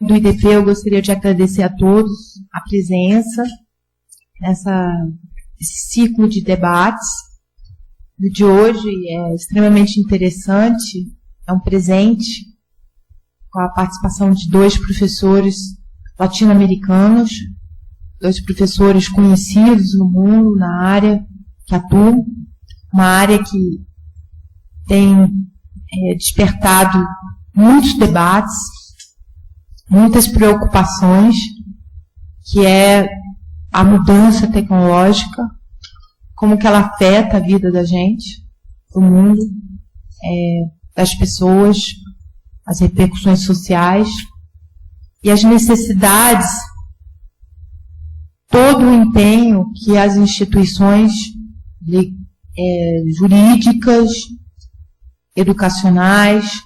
do IDP, eu gostaria de agradecer a todos a presença nesse ciclo de debates. O de hoje é extremamente interessante, é um presente, com a participação de 2 professores latino-americanos, 2 professores conhecidos no mundo, na área que atuam, uma área que tem despertado muitos debates, muitas preocupações, que é a mudança tecnológica, como que ela afeta a vida da gente, do mundo, das pessoas, as repercussões sociais e as necessidades, todo o empenho que as instituições jurídicas, educacionais,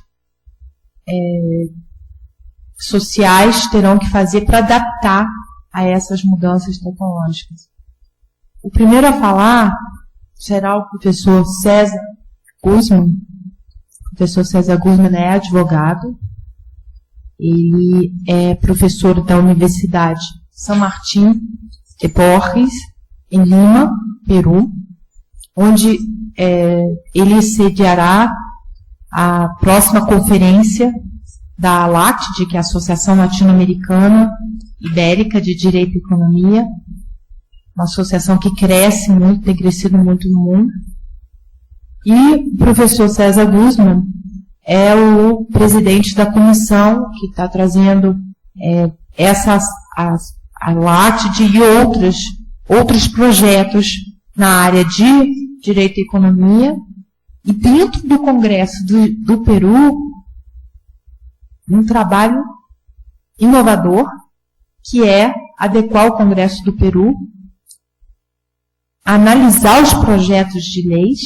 sociais terão que fazer para adaptar a essas mudanças tecnológicas. O primeiro a falar será o professor César Guzman. O professor César Guzman é advogado. Ele é professor da Universidade San Martín de Porres, em Lima, Peru, onde ele sediará a próxima conferência da ALACTD, que é a Associação Latino-Americana Ibérica de Direito e Economia, uma associação que cresce muito, tem crescido muito no mundo. E o professor César Guzman é o presidente da comissão que está trazendo a LACTD e outros projetos na área de Direito e Economia. E dentro do Congresso do Peru, um trabalho inovador, que é adequar o Congresso do Peru, analisar os projetos de leis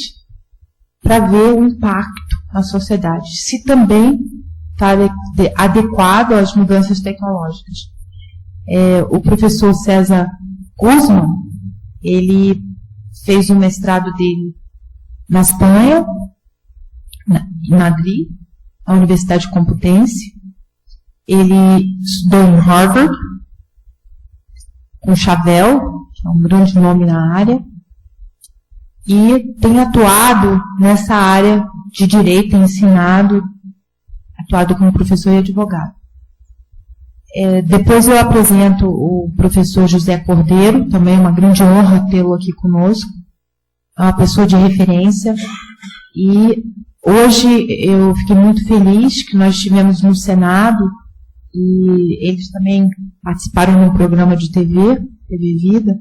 para ver o impacto na sociedade, se também está adequado às mudanças tecnológicas. O professor César Guzman, ele fez o mestrado dele na Espanha, em Madrid, na Universidade Complutense. Ele estudou em Harvard, com Chavel, que é um grande nome na área, e tem atuado nessa área de direito, tem atuado como professor e advogado. Depois eu apresento o professor José Cordeiro, também é uma grande honra tê-lo aqui conosco, é uma pessoa de referência, e hoje eu fiquei muito feliz que nós estivemos no Senado, e eles também participaram de um programa de TV Vida,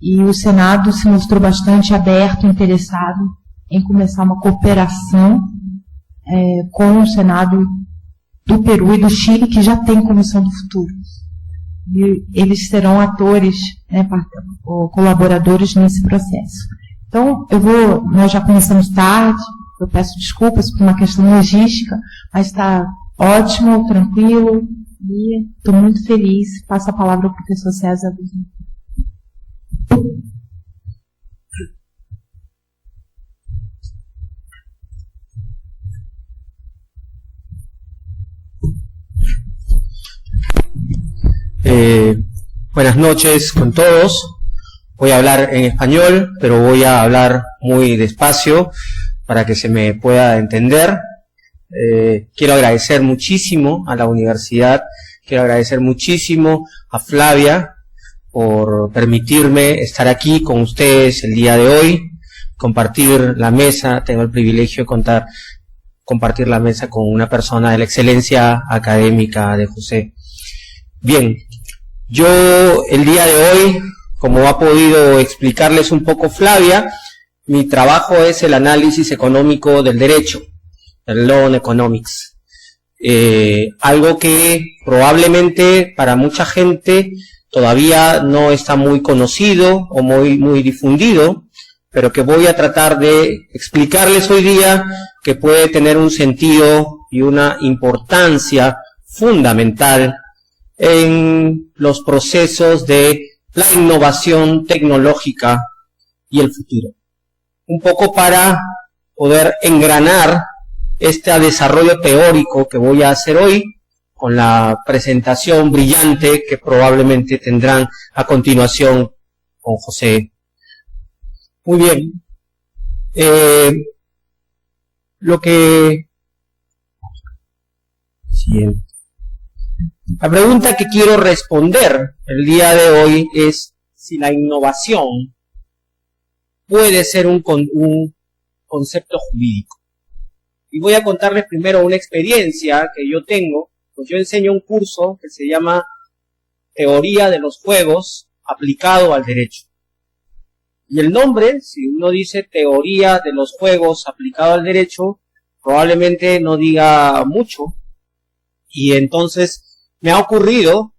e o Senado se mostrou bastante aberto, interessado em começar uma cooperação com o Senado do Peru e do Chile, que já tem Comissão do Futuro. E eles serão atores, colaboradores nesse processo. Então, nós já começamos tarde, eu peço desculpas por uma questão logística, mas está ótimo, tranquilo, e estou muito feliz. Passo a palavra ao professor César. Buenas noches con todos. Voy a hablar en español, pero voy a hablar muy despacio para que se me pueda entender. Quiero agradecer muchísimo a la universidad, quiero agradecer muchísimo a Flavia por permitirme estar aquí con ustedes el día de hoy, compartir la mesa. Tengo el privilegio de compartir la mesa con una persona de la excelencia académica de José. Bien, yo el día de hoy, como ha podido explicarles un poco Flavia, mi trabajo es el análisis económico del derecho, el Law and Economics. Algo que probablemente para mucha gente todavía no está muy conocido o muy difundido, pero que voy a tratar de explicarles hoy día que puede tener un sentido y una importancia fundamental en los procesos de la innovación tecnológica y el futuro. Un poco para poder engranar este desarrollo teórico que voy a hacer hoy, con la presentación brillante que probablemente tendrán a continuación con José. Muy bien. Siguiente. La pregunta que quiero responder el día de hoy es si la innovación puede ser un concepto jurídico. Y voy a contarles primero una experiencia que yo tengo. Pues yo enseño un curso que se llama Teoría de los Juegos aplicado al derecho. Y el nombre, si uno dice Teoría de los Juegos aplicado al derecho, probablemente no diga mucho. Y entonces me ha ocurrido,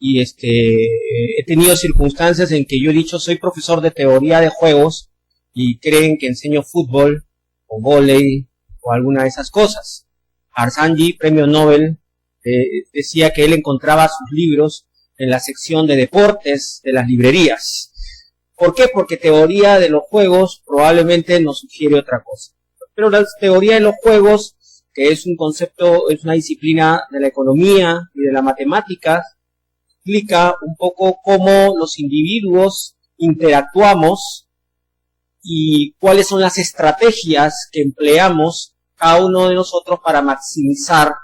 y he tenido circunstancias en que yo he dicho soy profesor de teoría de juegos y creen que enseño fútbol o vóley o alguna de esas cosas. Harsanyi, premio Nobel, decía que él encontraba sus libros en la sección de deportes de las librerías. ¿Por qué? Porque teoría de los juegos probablemente nos sugiere otra cosa. Pero la teoría de los juegos, que es un concepto, es una disciplina de la economía y de la matemática, explica un poco cómo los individuos interactuamos y cuáles son las estrategias que empleamos cada uno de nosotros para maximizar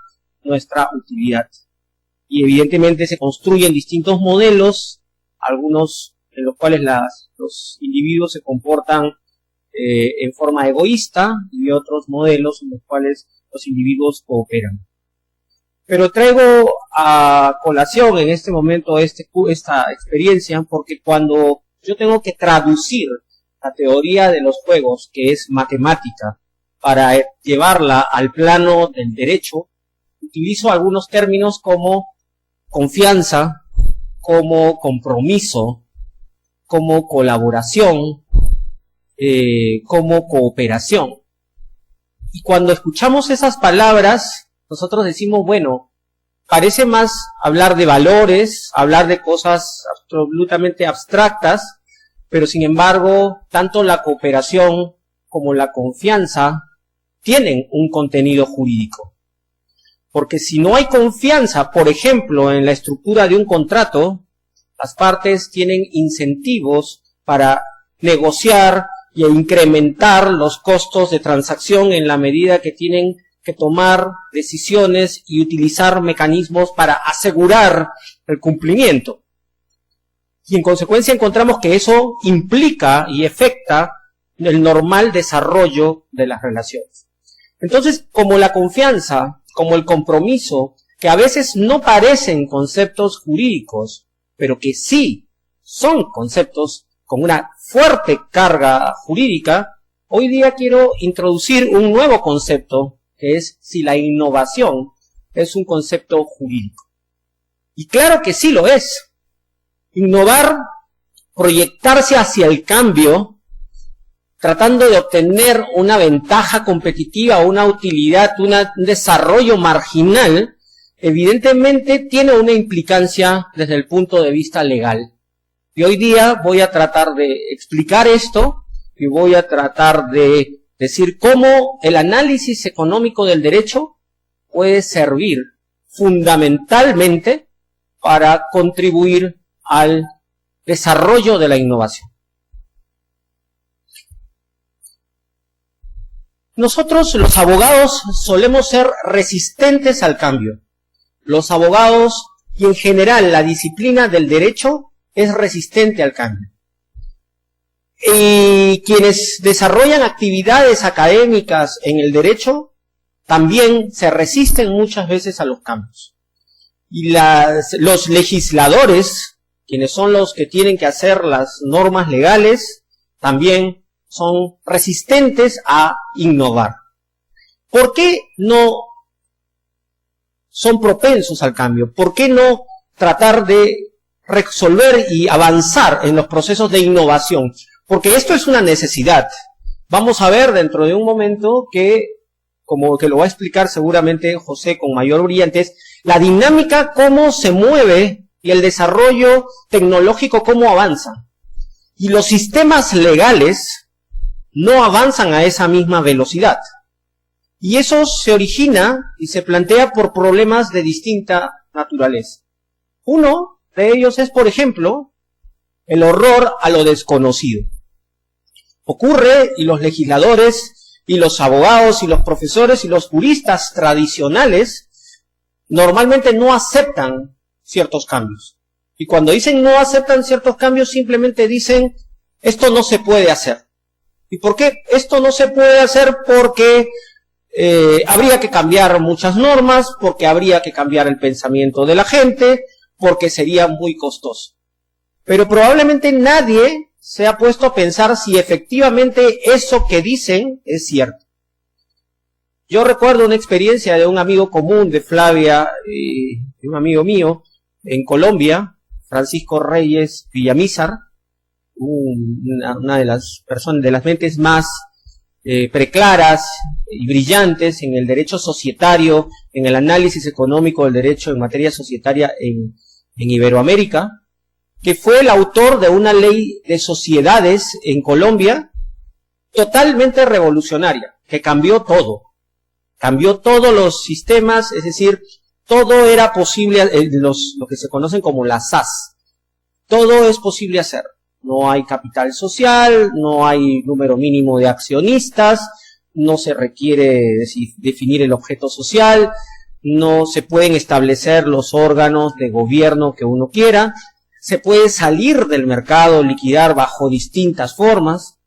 nuestra utilidad. Y evidentemente se construyen distintos modelos, algunos en los cuales los individuos se comportan en forma egoísta y otros modelos en los cuales los individuos cooperan. Pero traigo a colación en este momento esta experiencia porque cuando yo tengo que traducir la teoría de los juegos, que es matemática, para llevarla al plano del derecho, utilizo algunos términos como confianza, como compromiso, como colaboración, como cooperación. Y cuando escuchamos esas palabras, nosotros decimos, bueno, parece más hablar de valores, hablar de cosas absolutamente abstractas, pero sin embargo, tanto la cooperación como la confianza tienen un contenido jurídico. Porque si no hay confianza, por ejemplo, en la estructura de un contrato, las partes tienen incentivos para negociar e incrementar los costos de transacción en la medida que tienen que tomar decisiones y utilizar mecanismos para asegurar el cumplimiento. Y en consecuencia encontramos que eso implica y afecta el normal desarrollo de las relaciones. Entonces, como la confianza, como el compromiso, que a veces no parecen conceptos jurídicos, pero que sí son conceptos con una fuerte carga jurídica, hoy día quiero introducir un nuevo concepto, que es si la innovación es un concepto jurídico. Y claro que sí lo es. Innovar, proyectarse hacia el cambio, tratando de obtener una ventaja competitiva, una utilidad, un desarrollo marginal, evidentemente tiene una implicancia desde el punto de vista legal. Y hoy día voy a tratar de explicar esto y voy a tratar de decir cómo el análisis económico del derecho puede servir fundamentalmente para contribuir al desarrollo de la innovación. Nosotros, los abogados, solemos ser resistentes al cambio. Los abogados y en general la disciplina del derecho es resistente al cambio. Y quienes desarrollan actividades académicas en el derecho también se resisten muchas veces a los cambios. Y los legisladores, quienes son los que tienen que hacer las normas legales, también son resistentes a innovar. ¿Por qué no son propensos al cambio? ¿Por qué no tratar de resolver y avanzar en los procesos de innovación? Porque esto es una necesidad. Vamos a ver dentro de un momento que, como que lo va a explicar seguramente José con mayor brillantez, la dinámica, cómo se mueve y el desarrollo tecnológico, cómo avanza. Y los sistemas legales no avanzan a esa misma velocidad. Y eso se origina y se plantea por problemas de distinta naturaleza. Uno de ellos es, por ejemplo, el horror a lo desconocido. Ocurre, y los legisladores, y los abogados, y los profesores, y los juristas tradicionales normalmente no aceptan ciertos cambios. Y cuando dicen no aceptan ciertos cambios, simplemente dicen, esto no se puede hacer. ¿Y por qué? Esto no se puede hacer porque habría que cambiar muchas normas, porque habría que cambiar el pensamiento de la gente, porque sería muy costoso. Pero probablemente nadie se ha puesto a pensar si efectivamente eso que dicen es cierto. Yo recuerdo una experiencia de un amigo común de Flavia y de un amigo mío en Colombia, Francisco Reyes Villamizar, una de las personas, de las mentes más preclaras y brillantes en el derecho societario, en el análisis económico del derecho en materia societaria en Iberoamérica, que fue el autor de una ley de sociedades en Colombia totalmente revolucionaria, que cambió todos los sistemas, es decir, todo era posible, lo que se conocen como las SAS, todo es posible hacer. No hay capital social, no hay número mínimo de accionistas, no se requiere definir el objeto social, no se pueden establecer los órganos de gobierno que uno quiera, se puede salir del mercado, liquidar bajo distintas formas.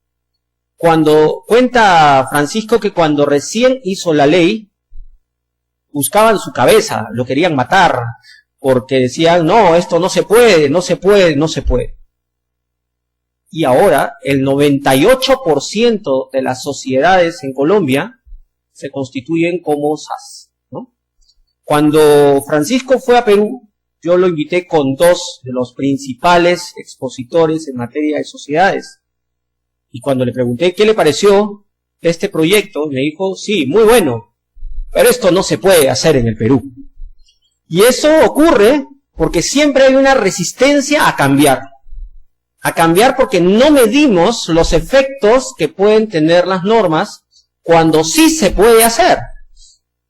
Cuando cuenta Francisco que cuando recién hizo la ley, buscaban su cabeza, lo querían matar, porque decían, no, esto no se puede, no se puede, no se puede. Y ahora el 98% de las sociedades en Colombia se constituyen como SAS, ¿no? Cuando Francisco fue a Perú, yo lo invité con dos de los principales expositores en materia de sociedades. Y cuando le pregunté qué le pareció este proyecto, me dijo, sí, muy bueno, pero esto no se puede hacer en el Perú. Y eso ocurre porque siempre hay una resistencia a cambiar porque no medimos los efectos que pueden tener las normas cuando sí se puede hacer.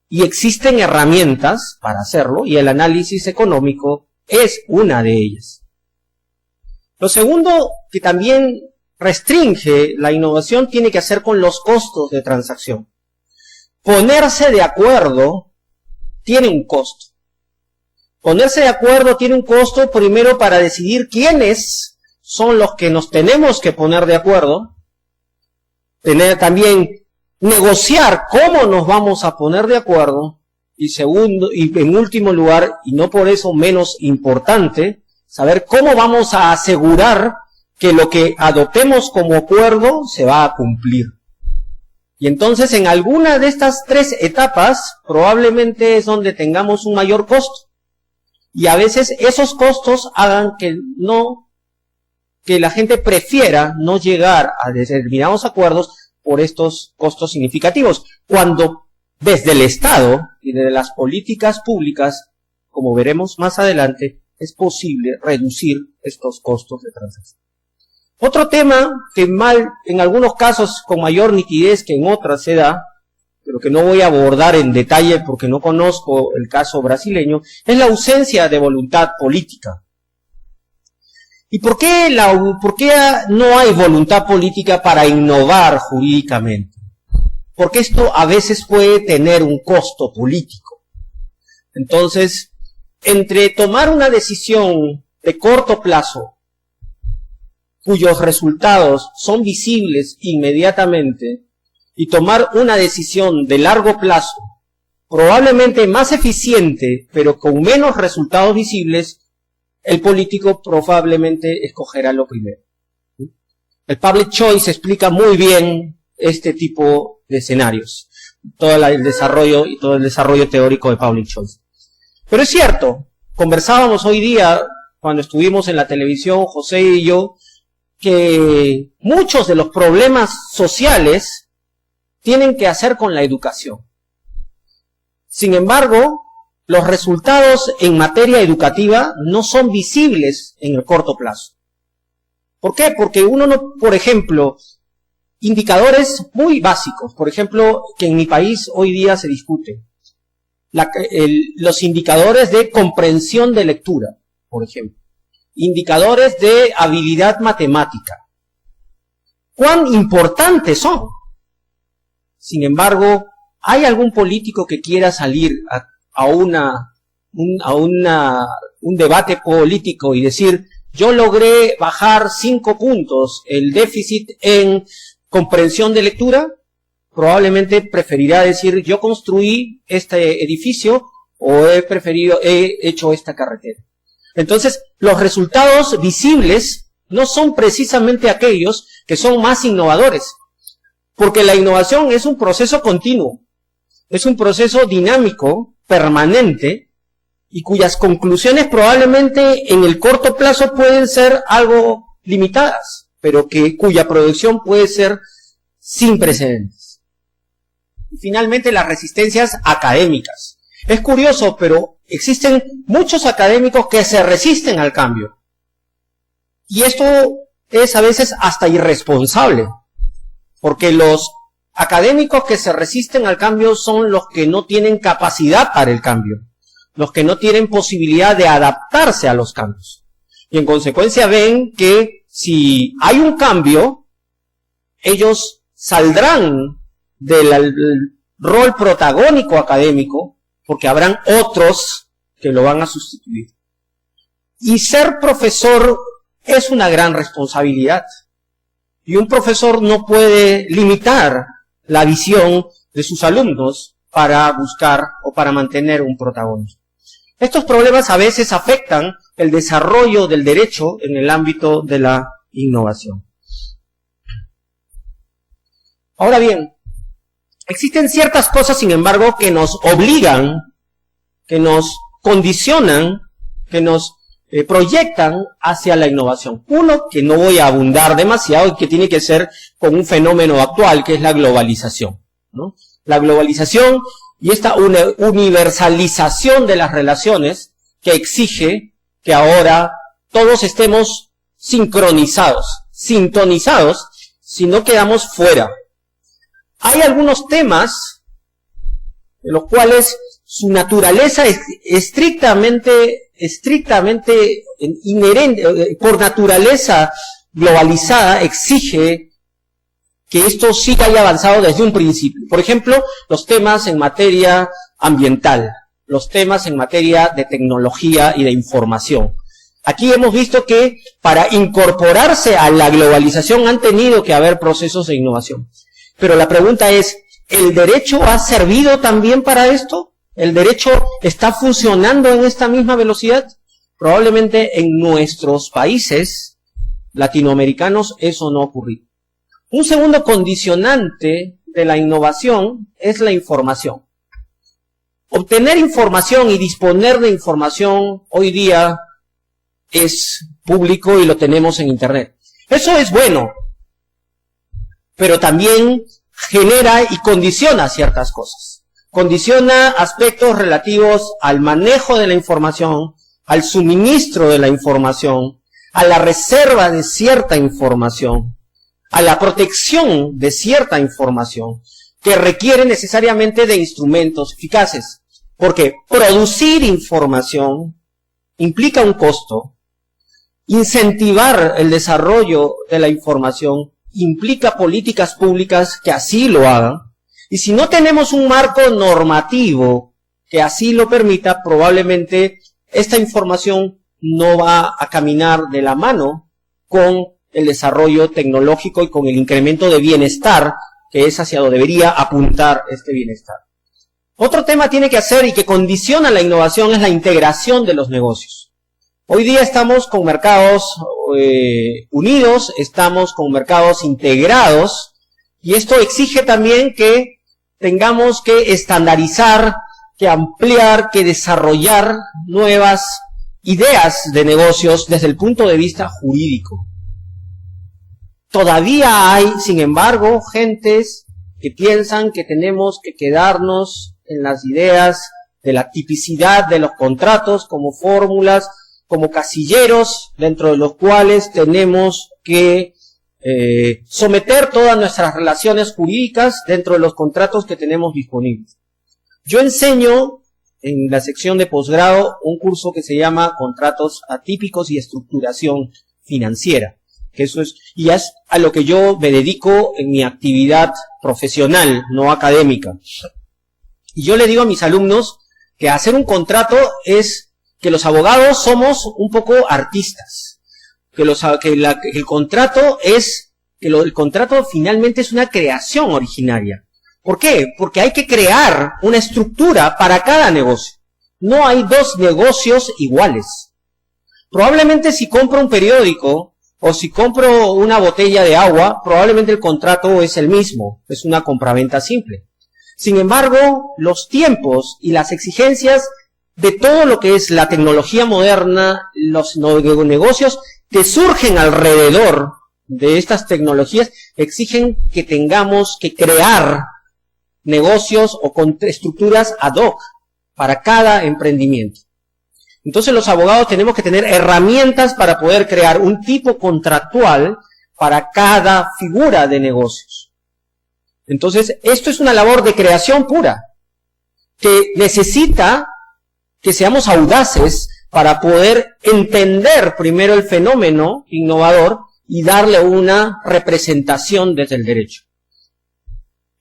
Y existen herramientas para hacerlo, y el análisis económico es una de ellas. Lo segundo que también restringe la innovación tiene que hacer con los costos de transacción. Ponerse de acuerdo tiene un costo. Ponerse de acuerdo tiene un costo primero para decidir quiénes son los que nos tenemos que poner de acuerdo, también negociar cómo nos vamos a poner de acuerdo, y segundo, y en último lugar, y no por eso menos importante, saber cómo vamos a asegurar que lo que adoptemos como acuerdo se va a cumplir. Y entonces en alguna de estas tres etapas probablemente es donde tengamos un mayor costo. Y a veces esos costos hagan que la gente prefiera no llegar a determinados acuerdos por estos costos significativos, cuando desde el Estado y desde las políticas públicas, como veremos más adelante, es posible reducir estos costos de transacción. Otro tema que en algunos casos con mayor nitidez que en otras se da, pero que no voy a abordar en detalle porque no conozco el caso brasileño, es la ausencia de voluntad política. ¿Y por qué no hay voluntad política para innovar jurídicamente? Porque esto a veces puede tener un costo político. Entonces, entre tomar una decisión de corto plazo, cuyos resultados son visibles inmediatamente, y tomar una decisión de largo plazo, probablemente más eficiente, pero con menos resultados visibles, el político probablemente escogerá lo primero. El public choice explica muy bien este tipo de escenarios, todo el desarrollo teórico de public choice. Pero es cierto, conversábamos hoy día, cuando estuvimos en la televisión, José y yo, que muchos de los problemas sociales tienen que hacer con la educación. Sin embargo, los resultados en materia educativa no son visibles en el corto plazo. ¿Por qué? Porque uno no, por ejemplo, indicadores muy básicos, por ejemplo, que en mi país hoy día se discute. Los indicadores de comprensión de lectura, por ejemplo. Indicadores de habilidad matemática. ¿Cuán importantes son? Sin embargo, ¿hay algún político que quiera salir a un debate político y decir, yo logré bajar 5 puntos el déficit en comprensión de lectura? Probablemente preferirá decir, yo construí este edificio o he hecho esta carretera. Entonces, los resultados visibles no son precisamente aquellos que son más innovadores, porque la innovación es un proceso continuo, es un proceso dinámico, permanente, y cuyas conclusiones probablemente en el corto plazo pueden ser algo limitadas, pero cuya producción puede ser sin precedentes. Y finalmente, las resistencias académicas. Es curioso, pero existen muchos académicos que se resisten al cambio. Y esto es a veces hasta irresponsable, porque los académicos que se resisten al cambio son los que no tienen capacidad para el cambio, los que no tienen posibilidad de adaptarse a los cambios. Y en consecuencia ven que si hay un cambio, ellos saldrán del rol protagónico académico, porque habrán otros que lo van a sustituir. Y ser profesor es una gran responsabilidad. Y un profesor no puede limitar la visión de sus alumnos para buscar o para mantener un protagonismo. Estos problemas a veces afectan el desarrollo del derecho en el ámbito de la innovación. Ahora bien, existen ciertas cosas, sin embargo, que nos obligan, que nos condicionan, que nos proyectan hacia la innovación. Uno, que no voy a abundar demasiado y que tiene que ser con un fenómeno actual, que es la globalización, ¿no? La globalización y esta universalización de las relaciones que exige que ahora todos estemos sincronizados, sintonizados, si no quedamos fuera. Hay algunos temas de los cuales su naturaleza es estrictamente inherente, por naturaleza globalizada, exige que esto sí haya avanzado desde un principio. Por ejemplo, los temas en materia ambiental, los temas en materia de tecnología y de información. Aquí hemos visto que para incorporarse a la globalización han tenido que haber procesos de innovación. Pero la pregunta es, ¿el derecho ha servido también para esto? ¿El derecho está funcionando en esta misma velocidad? Probablemente en nuestros países latinoamericanos eso no ha ocurrido. Un segundo condicionante de la innovación es la información. Obtener información y disponer de información hoy día es público y lo tenemos en Internet. Eso es bueno, pero también genera y condiciona ciertas cosas. Condiciona aspectos relativos al manejo de la información, al suministro de la información, a la reserva de cierta información, a la protección de cierta información, que requiere necesariamente de instrumentos eficaces. Porque producir información implica un costo, incentivar el desarrollo de la información implica políticas públicas que así lo hagan, y si no tenemos un marco normativo que así lo permita, probablemente esta información no va a caminar de la mano con el desarrollo tecnológico y con el incremento de bienestar, que es hacia donde debería apuntar este bienestar. Otro tema tiene que hacer y que condiciona la innovación es la integración de los negocios. Hoy día estamos con mercados unidos, estamos con mercados integrados, y esto exige también que tengamos que estandarizar, que ampliar, que desarrollar nuevas ideas de negocios desde el punto de vista jurídico. Todavía hay, sin embargo, gentes que piensan que tenemos que quedarnos en las ideas de la tipicidad de los contratos como fórmulas, como casilleros dentro de los cuales tenemos que someter todas nuestras relaciones jurídicas dentro de los contratos que tenemos disponibles. Yo enseño en la sección de posgrado un curso que se llama Contratos Atípicos y Estructuración Financiera, que eso es, y es a lo que yo me dedico en mi actividad profesional, no académica. Y yo le digo a mis alumnos que hacer un contrato es que los abogados somos un poco artistas, el contrato el contrato finalmente es una creación originaria. ¿Por qué? Porque hay que crear una estructura para cada negocio. No hay dos negocios iguales. Probablemente si compro un periódico o si compro una botella de agua, probablemente el contrato es el mismo, es una compraventa simple. Sin embargo, los tiempos y las exigencias de todo lo que es la tecnología moderna, los negocios que surgen alrededor de estas tecnologías, exigen que tengamos que crear negocios o con estructuras ad hoc para cada emprendimiento. Entonces los abogados tenemos que tener herramientas para poder crear un tipo contractual para cada figura de negocios. Entonces esto es una labor de creación pura, que necesita que seamos audaces para poder entender primero el fenómeno innovador y darle una representación desde el derecho.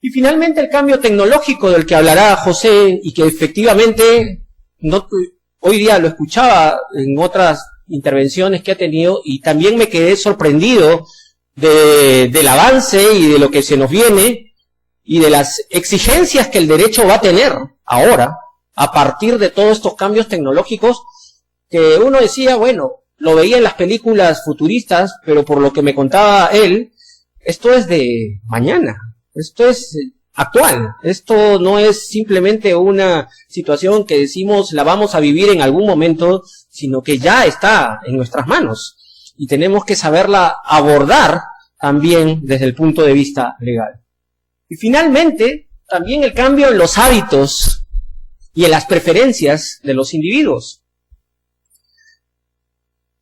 Y finalmente el cambio tecnológico del que hablará José y que efectivamente hoy día lo escuchaba en otras intervenciones que ha tenido y también me quedé sorprendido del avance y de lo que se nos viene y de las exigencias que el derecho va a tener ahora a partir de todos estos cambios tecnológicos que uno decía, bueno, lo veía en las películas futuristas, pero por lo que me contaba él, esto es de mañana. Esto es actual, esto no es simplemente una situación que decimos la vamos a vivir en algún momento, sino que ya está en nuestras manos y tenemos que saberla abordar también desde el punto de vista legal. Y finalmente, también el cambio en los hábitos y en las preferencias de los individuos.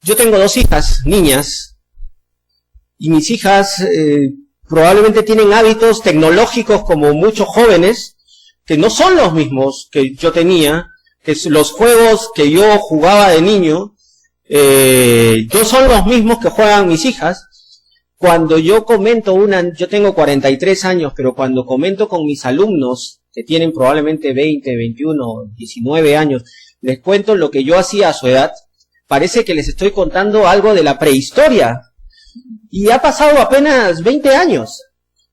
Yo tengo 2 hijas, niñas, y mis hijas probablemente tienen hábitos tecnológicos como muchos jóvenes, que no son los mismos que yo tenía, que los juegos que yo jugaba de niño, no son los mismos que juegan mis hijas. Cuando yo comento yo tengo 43 años, pero cuando comento con mis alumnos, que tienen probablemente 20, 21, 19 años, les cuento lo que yo hacía a su edad, parece que les estoy contando algo de la prehistoria. Y ha pasado apenas 20 años.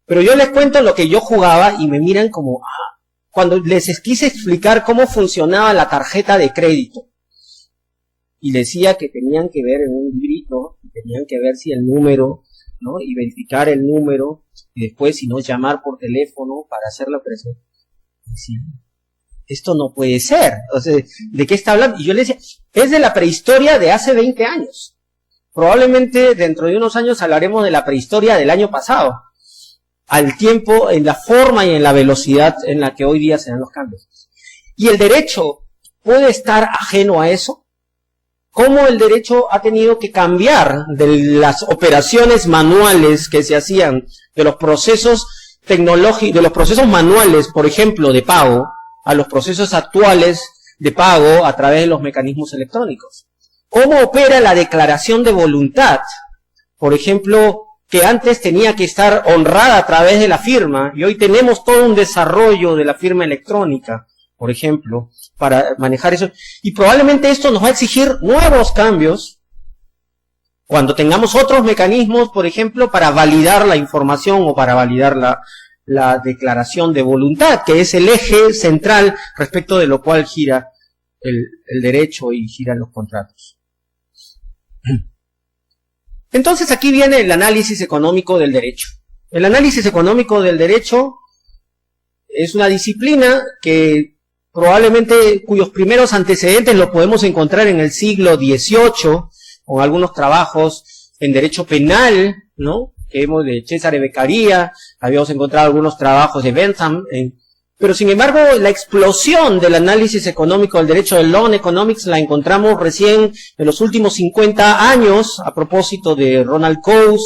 Pero yo les cuento lo que yo jugaba y me miran como, cuando les quise explicar cómo funcionaba la tarjeta de crédito. Y decía que tenían que ver en un librito, tenían que ver si el número, ¿no? Y verificar el número, y después, si no, llamar por teléfono para hacer la operación. Decía, esto no puede ser. O sea, ¿de qué está hablando? Y yo le decía, es de la prehistoria de hace 20 años. Probablemente dentro de unos años hablaremos de la prehistoria del año pasado, al tiempo, en la forma y en la velocidad en la que hoy día se dan los cambios. ¿Y el derecho puede estar ajeno a eso? ¿Cómo el derecho ha tenido que cambiar de las operaciones manuales que se hacían, de los procesos tecnológicos, de los procesos manuales, por ejemplo, de pago, a los procesos actuales de pago a través de los mecanismos electrónicos? ¿Cómo opera la declaración de voluntad? Por ejemplo, que antes tenía que estar honrada a través de la firma, y hoy tenemos todo un desarrollo de la firma electrónica, por ejemplo, para manejar eso. Y probablemente esto nos va a exigir nuevos cambios cuando tengamos otros mecanismos, por ejemplo, para validar la información o para validar la declaración de voluntad, que es el eje central respecto de lo cual gira el derecho y giran los contratos. Entonces aquí viene el análisis económico del derecho. El análisis económico del derecho es una disciplina que probablemente cuyos primeros antecedentes los podemos encontrar en el siglo XVIII, con algunos trabajos en derecho penal, ¿no? Que hemos de Cesare Beccaria, habíamos encontrado algunos trabajos de Bentham, pero sin embargo la explosión del análisis económico del derecho del Law Economics la encontramos recién en los últimos 50 años, a propósito de Ronald Coase,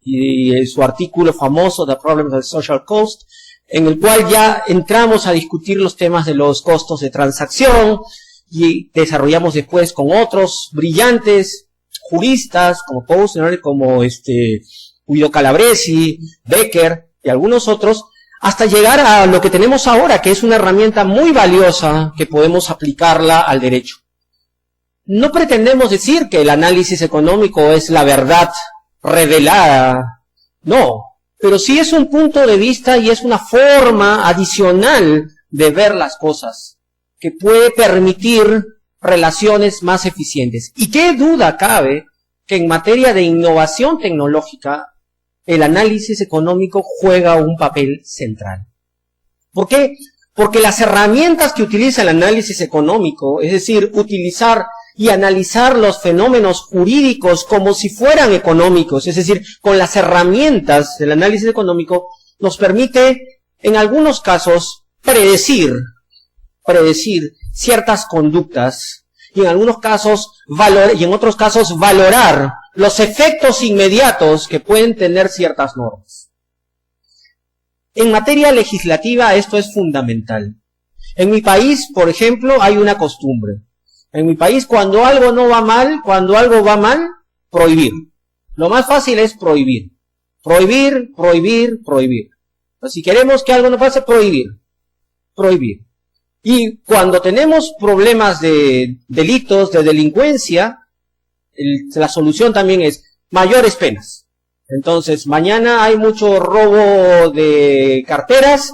y su artículo famoso, The Problems of Social Cost, en el cual ya entramos a discutir los temas de los costos de transacción y desarrollamos después con otros brillantes juristas como Posner, como Guido Calabresi, Becker y algunos otros, hasta llegar a lo que tenemos ahora, que es una herramienta muy valiosa que podemos aplicarla al derecho. No pretendemos decir que el análisis económico es la verdad revelada, no, pero sí es un punto de vista y es una forma adicional de ver las cosas, que puede permitir relaciones más eficientes. ¿Y qué duda cabe que en materia de innovación tecnológica el análisis económico juega un papel central? ¿Por qué? Porque las herramientas que utiliza el análisis económico, es decir, utilizar y analizar los fenómenos jurídicos como si fueran económicos, es decir, con las herramientas del análisis económico, nos permite, en algunos casos, predecir ciertas conductas, y en algunos casos, y en otros casos, valorar los efectos inmediatos que pueden tener ciertas normas. En materia legislativa esto es fundamental. En mi país, por ejemplo, hay una costumbre. En mi país, cuando algo no va mal, cuando algo va mal, prohibir. Lo más fácil es prohibir. Prohibir, prohibir, prohibir. Pues si queremos que algo no pase, prohibir. Prohibir. Y cuando tenemos problemas de delitos, de delincuencia, la solución también es mayores penas. Entonces, mañana hay mucho robo de carteras,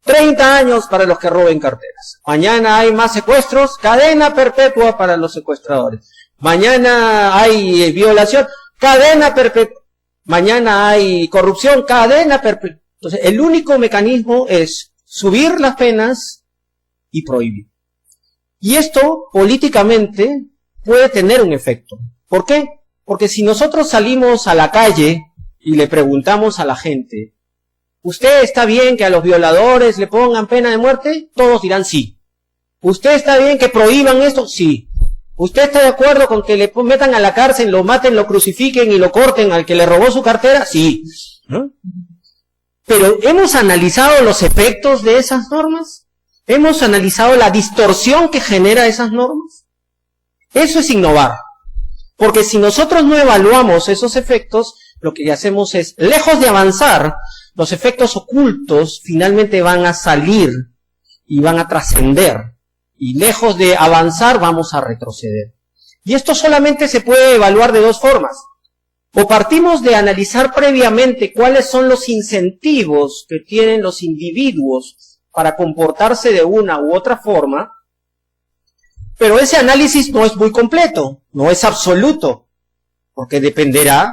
30 años para los que roben carteras. Mañana hay más secuestros, cadena perpetua para los secuestradores. Mañana hay violación, cadena perpetua. Mañana hay corrupción, cadena perpetua. Entonces, el único mecanismo es subir las penas y prohibir. Y esto, políticamente, puede tener un efecto. ¿Por qué? Porque si nosotros salimos a la calle y le preguntamos a la gente, ¿usted está bien que a los violadores le pongan pena de muerte? Todos dirán sí. ¿Usted está bien que prohíban esto? Sí. ¿Usted está de acuerdo con que le metan a la cárcel, lo maten, lo crucifiquen y lo corten al que le robó su cartera? Sí. ¿No? Pero ¿hemos analizado los efectos de esas normas? ¿Hemos analizado la distorsión que genera esas normas? Eso es innovar. Porque si nosotros no evaluamos esos efectos, lo que hacemos es, lejos de avanzar, los efectos ocultos finalmente van a salir y van a trascender. Y lejos de avanzar, vamos a retroceder. Y esto solamente se puede evaluar de dos formas. O partimos de analizar previamente cuáles son los incentivos que tienen los individuos para comportarse de una u otra forma, pero ese análisis no es muy completo, no es absoluto, porque dependerá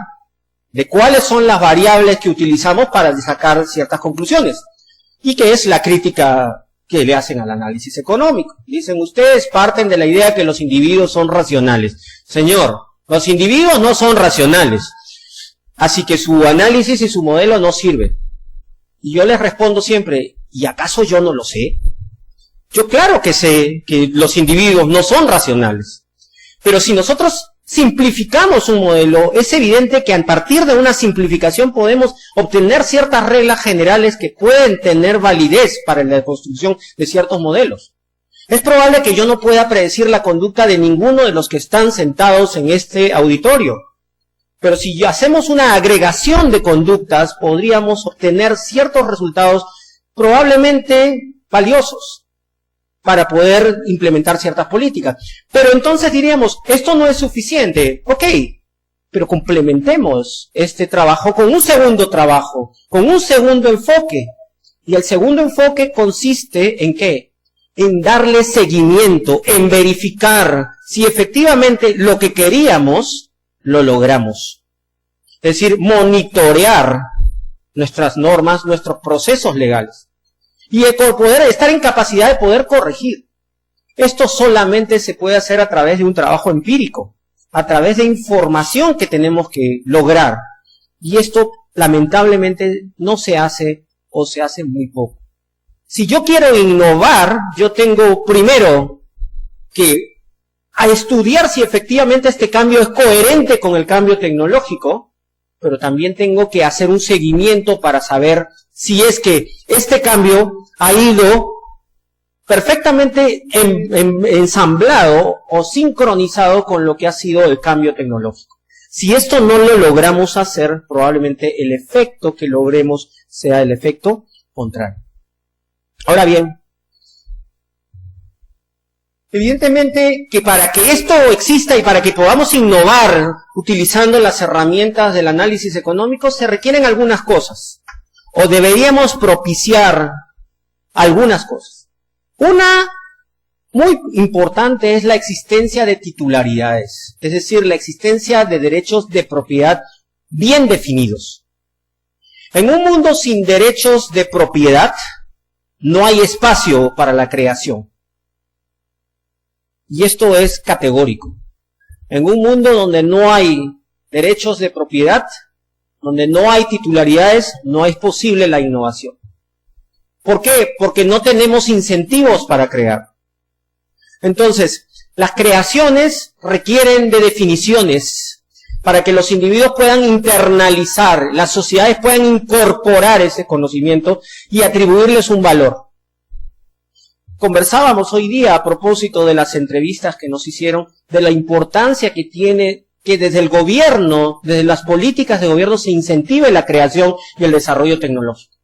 de cuáles son las variables que utilizamos para sacar ciertas conclusiones, y que es la crítica que le hacen al análisis económico. Dicen, ustedes parten de la idea que los individuos son racionales. Señor, los individuos no son racionales, así que su análisis y su modelo no sirven. Y yo les respondo siempre, ¿y acaso yo no lo sé? Yo claro que sé que los individuos no son racionales, pero si nosotros simplificamos un modelo, es evidente que a partir de una simplificación podemos obtener ciertas reglas generales que pueden tener validez para la construcción de ciertos modelos. Es probable que yo no pueda predecir la conducta de ninguno de los que están sentados en este auditorio, pero si hacemos una agregación de conductas, podríamos obtener ciertos resultados probablemente valiosos para poder implementar ciertas políticas. Pero entonces diríamos, esto no es suficiente. Ok, pero complementemos este trabajo con un segundo trabajo, con un segundo enfoque. Y el segundo enfoque consiste ¿en qué? En darle seguimiento, en verificar si efectivamente lo que queríamos lo logramos. Es decir, monitorear nuestras normas, nuestros procesos legales. Y poder estar en capacidad de poder corregir. Esto solamente se puede hacer a través de un trabajo empírico, a través de información que tenemos que lograr. Y esto, lamentablemente, no se hace o se hace muy poco. Si yo quiero innovar, yo tengo primero que estudiar si efectivamente este cambio es coherente con el cambio tecnológico, pero también tengo que hacer un seguimiento para saber si es que este cambio ha ido perfectamente ensamblado o sincronizado con lo que ha sido el cambio tecnológico. Si esto no lo logramos hacer, probablemente el efecto que logremos sea el efecto contrario. Ahora bien, evidentemente que para que esto exista y para que podamos innovar utilizando las herramientas del análisis económico se requieren algunas cosas, o deberíamos propiciar algunas cosas. Una muy importante es la existencia de titularidades, es decir, la existencia de derechos de propiedad bien definidos. En un mundo sin derechos de propiedad, no hay espacio para la creación. Y esto es categórico. En un mundo donde no hay derechos de propiedad, donde no hay titularidades, no es posible la innovación. ¿Por qué? Porque no tenemos incentivos para crear. Entonces, las creaciones requieren de definiciones para que los individuos puedan internalizar, las sociedades puedan incorporar ese conocimiento y atribuirles un valor. Conversábamos hoy día a propósito de las entrevistas que nos hicieron, de la importancia que tiene que desde el gobierno, desde las políticas de gobierno se incentive la creación y el desarrollo tecnológico.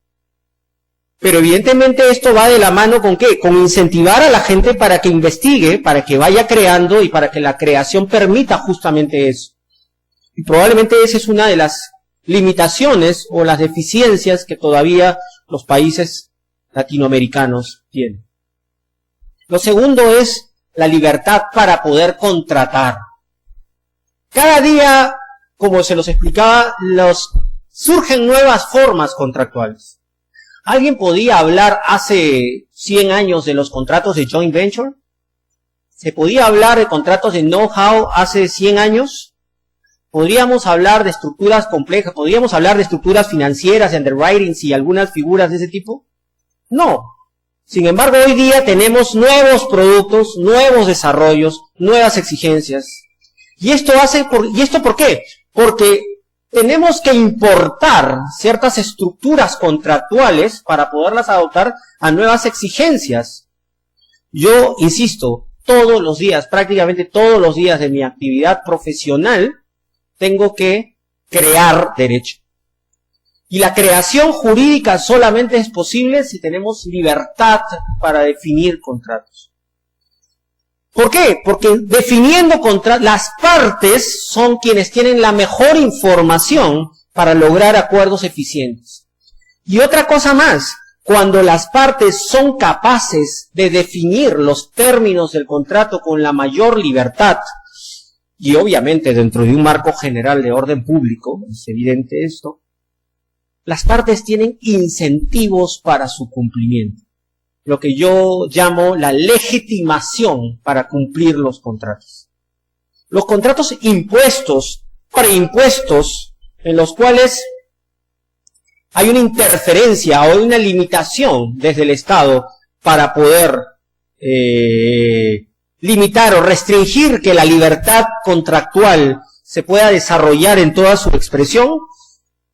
Pero evidentemente esto va de la mano ¿con qué? Con incentivar a la gente para que investigue, para que vaya creando y para que la creación permita justamente eso. Y probablemente esa es una de las limitaciones o las deficiencias que todavía los países latinoamericanos tienen. Lo segundo es la libertad para poder contratar. Cada día, como se los explicaba, surgen nuevas formas contractuales. ¿Alguien podía hablar hace 100 años de los contratos de joint venture? ¿Se podía hablar de contratos de know-how hace 100 años? ¿Podríamos hablar de estructuras complejas? ¿Podríamos hablar de estructuras financieras, underwritings y algunas figuras de ese tipo? No. Sin embargo, hoy día tenemos nuevos productos, nuevos desarrollos, nuevas exigencias. ¿Y esto por qué? Porque tenemos que importar ciertas estructuras contractuales para poderlas adoptar a nuevas exigencias. Yo insisto, todos los días, prácticamente todos los días de mi actividad profesional, tengo que crear derecho. Y la creación jurídica solamente es posible si tenemos libertad para definir contratos. ¿Por qué? Porque definiendo contratos, las partes son quienes tienen la mejor información para lograr acuerdos eficientes. Y otra cosa más, cuando las partes son capaces de definir los términos del contrato con la mayor libertad, y obviamente dentro de un marco general de orden público, es evidente esto, las partes tienen incentivos para su cumplimiento. Lo que yo llamo la legitimación para cumplir los contratos. Los contratos impuestos, preimpuestos, en los cuales hay una interferencia o una limitación desde el Estado para poder limitar o restringir que la libertad contractual se pueda desarrollar en toda su expresión,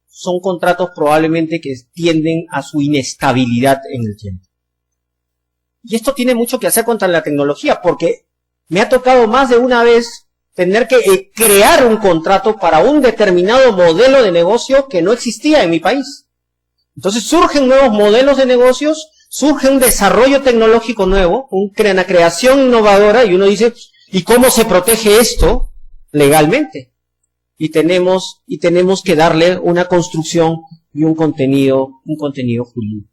son contratos probablemente que tienden a su inestabilidad en el tiempo. Y esto tiene mucho que hacer contra la tecnología, porque me ha tocado más de una vez tener que crear un contrato para un determinado modelo de negocio que no existía en mi país. Entonces surgen nuevos modelos de negocios, surge un desarrollo tecnológico nuevo, una creación innovadora, y uno dice, ¿y cómo se protege esto legalmente? Y tenemos que darle una construcción y un contenido jurídico.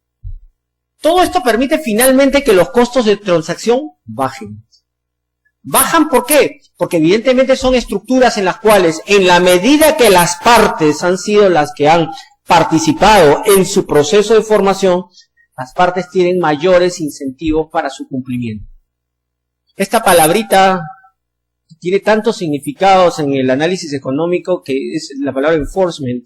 Todo esto permite finalmente que los costos de transacción bajen. ¿Bajan por qué? Porque evidentemente son estructuras en las cuales, en la medida que las partes han sido las que han participado en su proceso de formación, las partes tienen mayores incentivos para su cumplimiento. Esta palabrita tiene tantos significados en el análisis económico que es la palabra enforcement,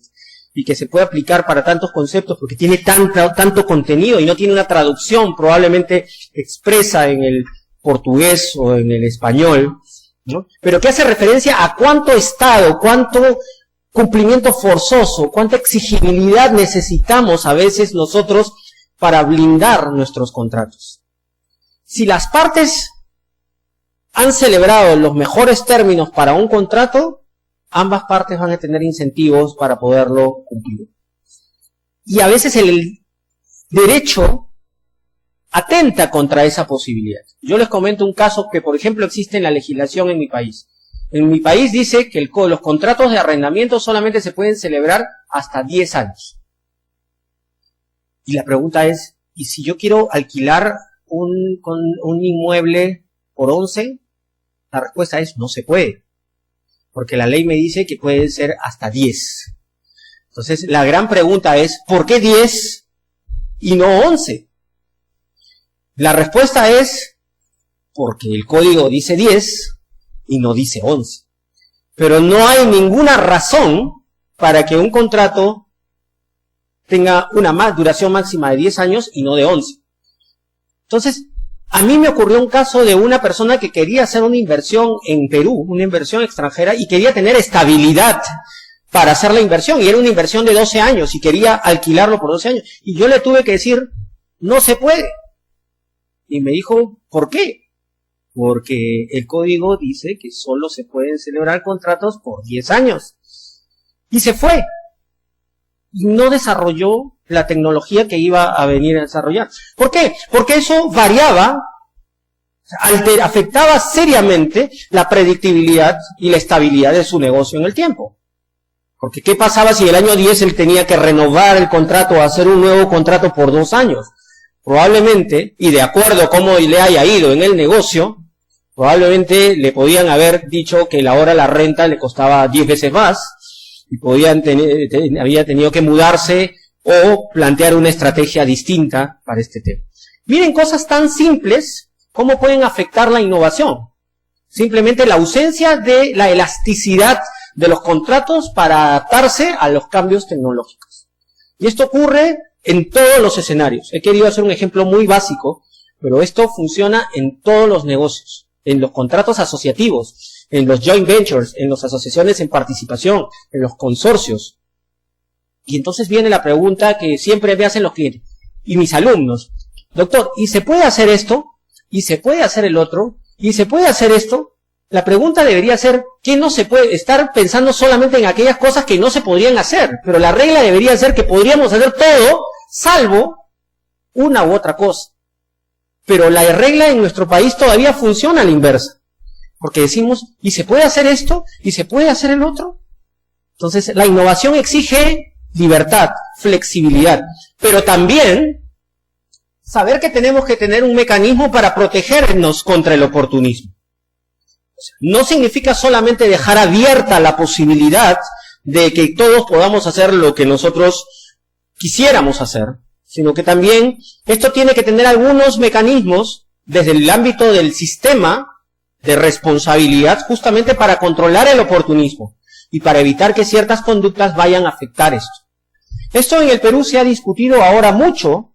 y que se puede aplicar para tantos conceptos porque tiene tanto contenido y no tiene una traducción probablemente expresa en el portugués o en el español, ¿no? Pero que hace referencia a cuánto Estado, cuánto cumplimiento forzoso, cuánta exigibilidad necesitamos a veces nosotros para blindar nuestros contratos. Si las partes han celebrado los mejores términos para un contrato, ambas partes van a tener incentivos para poderlo cumplir. Y a veces el derecho atenta contra esa posibilidad. Yo les comento un caso que, por ejemplo, existe en la legislación en mi país. En mi país dice que los contratos de arrendamiento solamente se pueden celebrar hasta 10 años. Y la pregunta es, ¿y si yo quiero alquilar un inmueble por 11? La respuesta es, no se puede. Porque la ley me dice que puede ser hasta 10. Entonces, la gran pregunta es, ¿por qué 10 y no 11? La respuesta es, porque el código dice 10 y no dice 11. Pero no hay ninguna razón para que un contrato tenga una duración máxima de 10 años y no de 11. Entonces, a mí me ocurrió un caso de una persona que quería hacer una inversión en Perú, una inversión extranjera, y quería tener estabilidad para hacer la inversión, y era una inversión de 12 años, y quería alquilarlo por 12 años. Y yo le tuve que decir, no se puede. Y me dijo, ¿por qué? Porque el código dice que solo se pueden celebrar contratos por 10 años. Y se fue. Y no desarrolló la tecnología que iba a venir a desarrollar. ¿Por qué? Porque eso variaba, afectaba seriamente la predictibilidad y la estabilidad de su negocio en el tiempo. Porque ¿qué pasaba si el año 10 él tenía que renovar el contrato o hacer un nuevo contrato por 2 años? Probablemente, y de acuerdo a cómo le haya ido en el negocio, probablemente le podían haber dicho que ahora la renta le costaba 10 veces más, y había tenido que mudarse o plantear una estrategia distinta para este tema. Miren, cosas tan simples como pueden afectar la innovación. Simplemente la ausencia de la elasticidad de los contratos para adaptarse a los cambios tecnológicos. Y esto ocurre en todos los escenarios. He querido hacer un ejemplo muy básico, pero esto funciona en todos los negocios, en los contratos asociativos, en los joint ventures, en las asociaciones en participación, en los consorcios. Y entonces viene la pregunta que siempre me hacen los clientes y mis alumnos. Doctor, ¿y se puede hacer esto? ¿Y se puede hacer el otro? ¿Y se puede hacer esto? La pregunta debería ser, ¿qué no se puede? Estar pensando solamente en aquellas cosas que no se podrían hacer, pero la regla debería ser que podríamos hacer todo, salvo una u otra cosa. Pero la regla en nuestro país todavía funciona a la inversa, porque decimos, ¿y se puede hacer esto? ¿Y se puede hacer el otro? Entonces, la innovación exige libertad, flexibilidad, pero también saber que tenemos que tener un mecanismo para protegernos contra el oportunismo. No significa solamente dejar abierta la posibilidad de que todos podamos hacer lo que nosotros quisiéramos hacer, sino que también esto tiene que tener algunos mecanismos desde el ámbito del sistema de responsabilidad justamente para controlar el oportunismo y para evitar que ciertas conductas vayan a afectar esto. Esto en el Perú se ha discutido ahora mucho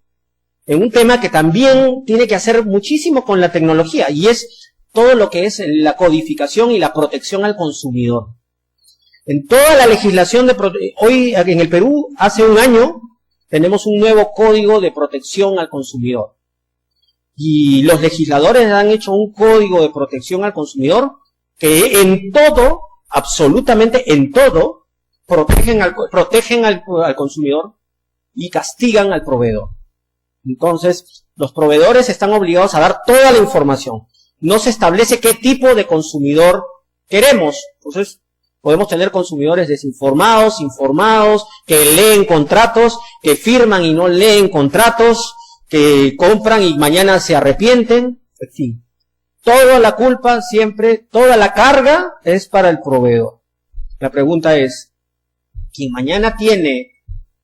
en un tema que también tiene que hacer muchísimo con la tecnología, y es todo lo que es la codificación y la protección al consumidor. En toda la legislación hoy en el Perú, hace un año, tenemos un nuevo código de protección al consumidor. Y los legisladores han hecho un código de protección al consumidor que en todo, absolutamente en todo, protegen al consumidor y castigan al proveedor. Entonces, los proveedores están obligados a dar toda la información. No se establece qué tipo de consumidor queremos. Entonces, podemos tener consumidores desinformados, informados, que leen contratos, que firman y no leen contratos, que compran y mañana se arrepienten, en fin. Toda la culpa siempre, toda la carga es para el proveedor. La pregunta es, quien mañana tiene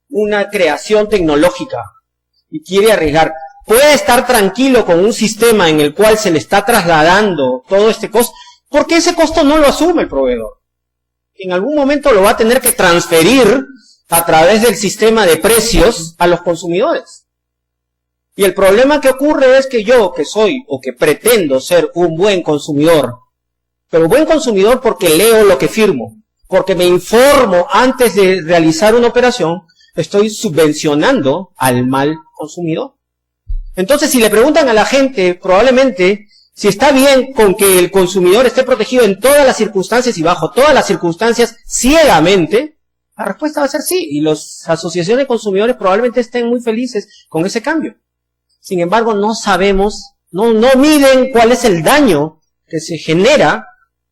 una creación tecnológica y quiere arriesgar, ¿puede estar tranquilo con un sistema en el cual se le está trasladando todo este costo? Porque ese costo no lo asume el proveedor. En algún momento lo va a tener que transferir a través del sistema de precios a los consumidores. Y el problema que ocurre es que yo, que soy o que pretendo ser un buen consumidor, pero buen consumidor porque leo lo que firmo, porque me informo antes de realizar una operación, estoy subvencionando al mal consumidor. Entonces, si le preguntan a la gente, probablemente, si está bien con que el consumidor esté protegido en todas las circunstancias y bajo todas las circunstancias ciegamente, la respuesta va a ser sí, y las asociaciones de consumidores probablemente estén muy felices con ese cambio. Sin embargo, no sabemos, no miden cuál es el daño que se genera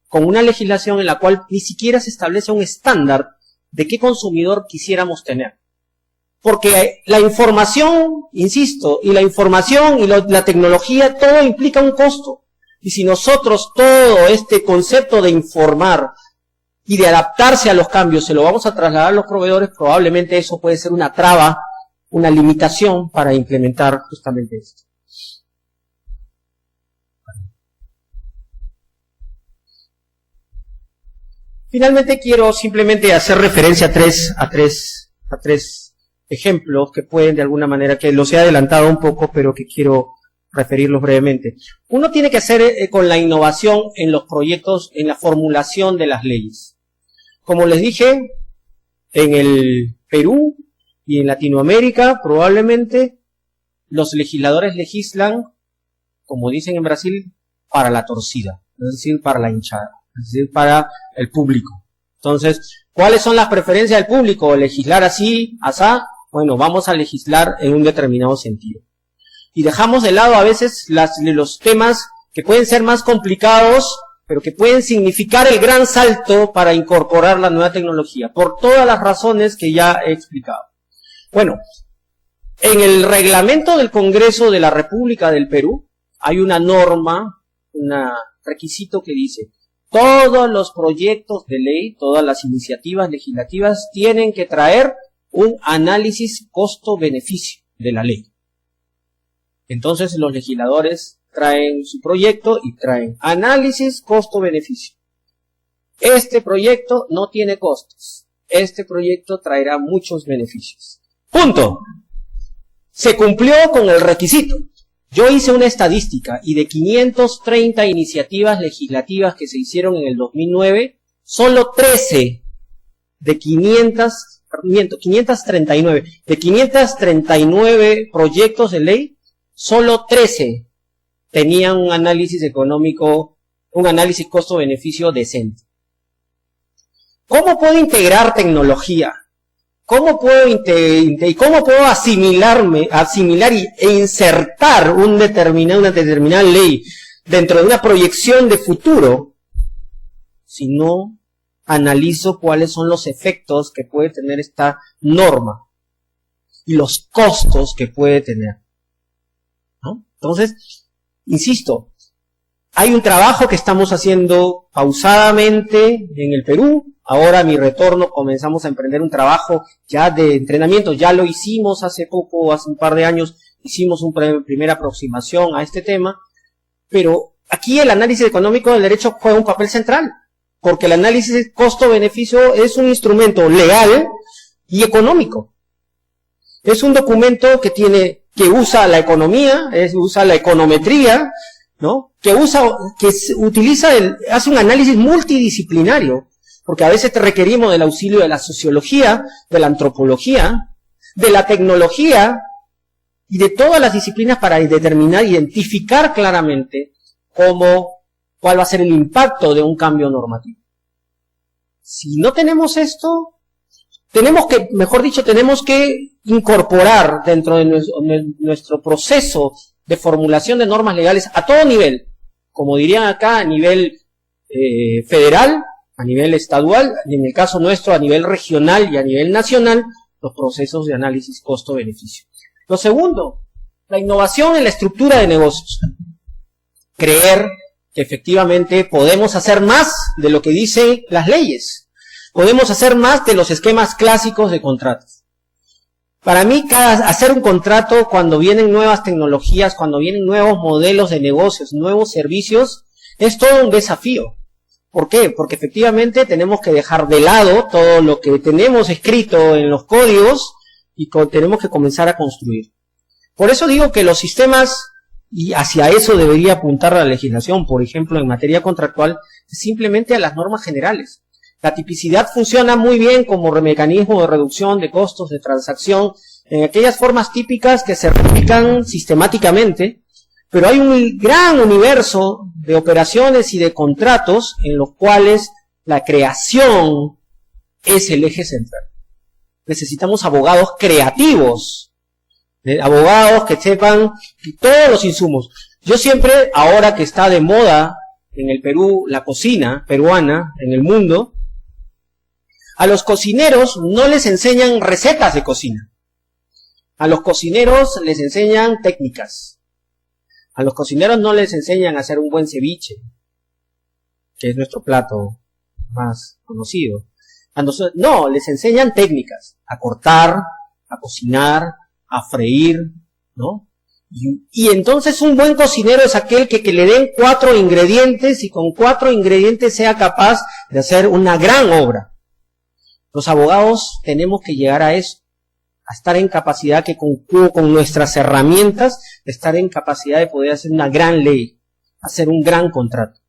con una legislación en la cual ni siquiera se establece un estándar de qué consumidor quisiéramos tener. Porque la información, insisto, y la información y la tecnología, todo implica un costo. Y si nosotros todo este concepto de informar y de adaptarse a los cambios se lo vamos a trasladar a los proveedores, probablemente eso puede ser una traba, una limitación para implementar justamente esto. Finalmente quiero simplemente hacer referencia a tres ejemplos que pueden de alguna manera, que los he adelantado un poco, pero que quiero referirlos brevemente. Uno tiene que hacer con la innovación en los proyectos, en la formulación de las leyes. Como les dije, en el Perú y en Latinoamérica, probablemente los legisladores legislan, como dicen en Brasil, para la torcida, es decir, para la hinchada, es decir, para el público. Entonces, ¿cuáles son las preferencias del público? ¿Legislar así, asá? Bueno, vamos a legislar en un determinado sentido. Y dejamos de lado a veces los temas que pueden ser más complicados, pero que pueden significar el gran salto para incorporar la nueva tecnología, por todas las razones que ya he explicado. Bueno, en el reglamento del Congreso de la República del Perú hay una norma, un requisito que dice: todos los proyectos de ley, todas las iniciativas legislativas tienen que traer un análisis costo-beneficio de la ley. Entonces los legisladores traen su proyecto y traen análisis costo-beneficio. Este proyecto no tiene costos. Este proyecto traerá muchos beneficios. Punto. Se cumplió con el requisito. Yo hice una estadística y de 530 iniciativas legislativas que se hicieron en el 2009, solo 13 de 539 proyectos de ley, solo 13 tenían un análisis económico, un análisis costo-beneficio decente. ¿Cómo puedo integrar tecnología? ¿Cómo puedo asimilar e insertar una determinada ley dentro de una proyección de futuro si no analizo cuáles son los efectos que puede tener esta norma y los costos que puede tener? ¿No? Entonces, insisto, hay un trabajo que estamos haciendo pausadamente en el Perú. Ahora, a mi retorno, comenzamos a emprender un trabajo ya de entrenamiento. Ya lo hicimos hace poco, hace un par de años, hicimos una primera aproximación a este tema. Pero aquí el análisis económico del derecho juega un papel central, porque el análisis costo-beneficio es un instrumento legal y económico. Es un documento que usa la economía, usa la econometría, ¿no? Hace un análisis multidisciplinario, porque a veces requerimos del auxilio de la sociología, de la antropología, de la tecnología y de todas las disciplinas para identificar claramente cuál va a ser el impacto de un cambio normativo. Si no tenemos esto, tenemos que incorporar dentro de nuestro proceso de formulación de normas legales a todo nivel, como dirían acá, a nivel federal, a nivel estadual, y en el caso nuestro a nivel regional y a nivel nacional, los procesos de análisis costo-beneficio. Lo segundo, la innovación en la estructura de negocios. Creer que efectivamente podemos hacer más de lo que dicen las leyes. Podemos hacer más de los esquemas clásicos de contratos. Para mí, hacer un contrato cuando vienen nuevas tecnologías, cuando vienen nuevos modelos de negocios, nuevos servicios, es todo un desafío. ¿Por qué? Porque efectivamente tenemos que dejar de lado todo lo que tenemos escrito en los códigos y tenemos que comenzar a construir. Por eso digo que los sistemas, y hacia eso debería apuntar la legislación, por ejemplo, en materia contractual, simplemente a las normas generales. La tipicidad funciona muy bien como mecanismo de reducción de costos de transacción en aquellas formas típicas que se replican sistemáticamente, pero hay un gran universo de operaciones y de contratos en los cuales la creación es el eje central. Necesitamos abogados creativos, abogados que sepan todos los insumos. Yo siempre, ahora que está de moda en el Perú la cocina peruana, en el mundo, a los cocineros no les enseñan recetas de cocina. A los cocineros les enseñan técnicas. A los cocineros no les enseñan a hacer un buen ceviche, que es nuestro plato más conocido. No, les enseñan técnicas, a cortar, a cocinar, a freír, ¿no? Y entonces un buen cocinero es aquel que le den 4 ingredientes y con 4 ingredientes sea capaz de hacer una gran obra. Los abogados tenemos que llegar a eso, a estar en capacidad que con nuestras herramientas, estar en capacidad de poder hacer una gran ley, hacer un gran contrato.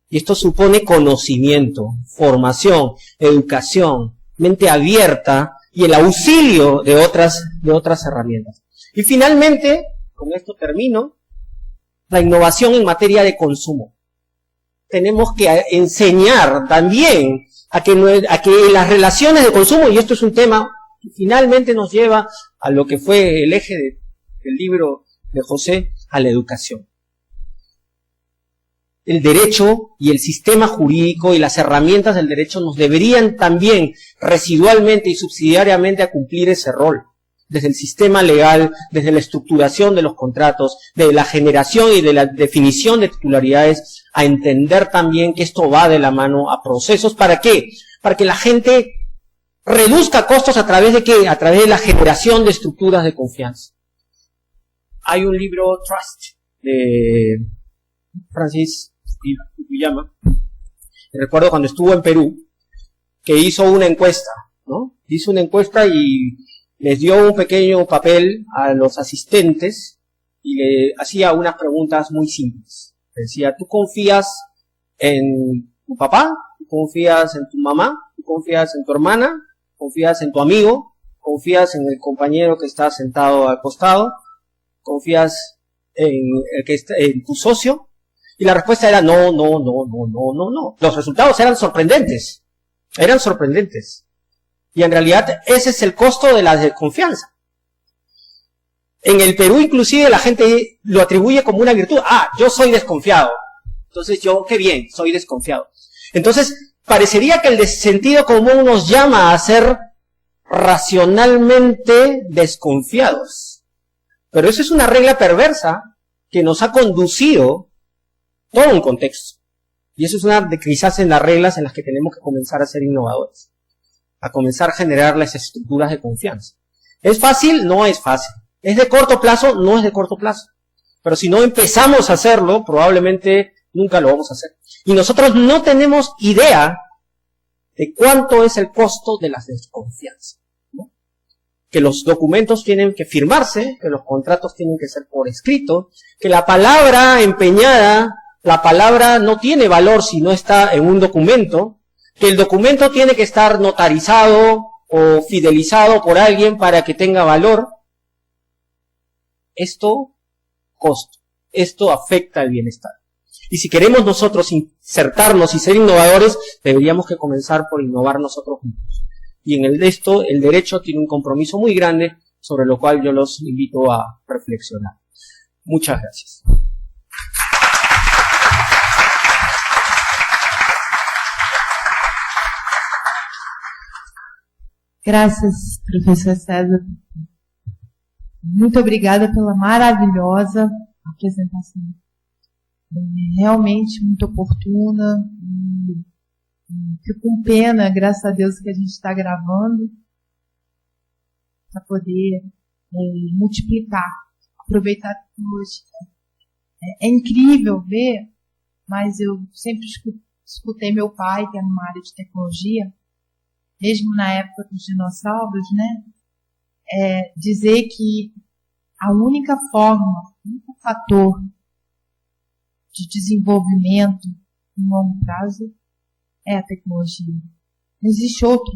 Y esto supone conocimiento, formación, educación, mente abierta y el auxilio de otras herramientas. Y finalmente, con esto termino, la innovación en materia de consumo. Tenemos que enseñar también a que las relaciones de consumo, y esto es un tema que finalmente nos lleva a lo que fue el eje del libro de José, a la educación. El derecho y el sistema jurídico y las herramientas del derecho nos deberían también residualmente y subsidiariamente a cumplir ese rol. Desde el sistema legal, desde la estructuración de los contratos, de la generación y de la definición de titularidades, a entender también que esto va de la mano a procesos. ¿Para qué? Para que la gente reduzca costos a través de ¿qué? A través de la generación de estructuras de confianza. Hay un libro, Trust, de Francis Fukuyama. Recuerdo cuando estuvo en Perú, que hizo una encuesta, ¿no? Hizo una encuesta y les dio un pequeño papel a los asistentes y le hacía unas preguntas muy simples. Decía, ¿tú confías en tu papá? ¿Tú confías en tu mamá? ¿Tú confías en tu hermana? ¿Confías en tu amigo? ¿Confías en el compañero que está sentado al costado? ¿Confías en el que está, en tu socio? Y la respuesta era no. Los resultados eran sorprendentes. Y en realidad ese es el costo de la desconfianza. En el Perú inclusive la gente lo atribuye como una virtud. Yo soy desconfiado. Entonces qué bien, soy desconfiado. Entonces parecería que el sentido común nos llama a ser racionalmente desconfiados. Pero eso es una regla perversa que nos ha conducido todo un contexto. Y eso es una de quizás en las reglas en las que tenemos que comenzar a ser innovadores. A comenzar a generar las estructuras de confianza. ¿Es fácil? No es fácil. ¿Es de corto plazo? No es de corto plazo. Pero si no empezamos a hacerlo, probablemente nunca lo vamos a hacer. Y nosotros no tenemos idea de cuánto es el costo de la desconfianza, ¿no? Que los documentos tienen que firmarse, que los contratos tienen que ser por escrito, que la palabra empeñada, la palabra no tiene valor si no está en un documento, que el documento tiene que estar notarizado o fidelizado por alguien para que tenga valor. Esto costo, esto afecta el bienestar. Y si queremos nosotros insertarnos y ser innovadores, deberíamos que comenzar por innovar nosotros mismos. Y en el derecho tiene un compromiso muy grande sobre lo cual yo los invito a reflexionar. Muchas gracias. Graças, professor César. Muito obrigada pela maravilhosa apresentação. Realmente muito oportuna. Fico com pena, graças a Deus, que a gente está gravando para poder multiplicar, aproveitar a tecnologia. É incrível ver, mas eu sempre escutei meu pai, que é numa área de tecnologia, mesmo na época dos dinossauros, né, dizer que a única forma, o único fator de desenvolvimento em longo prazo é a tecnologia. Não existe outro.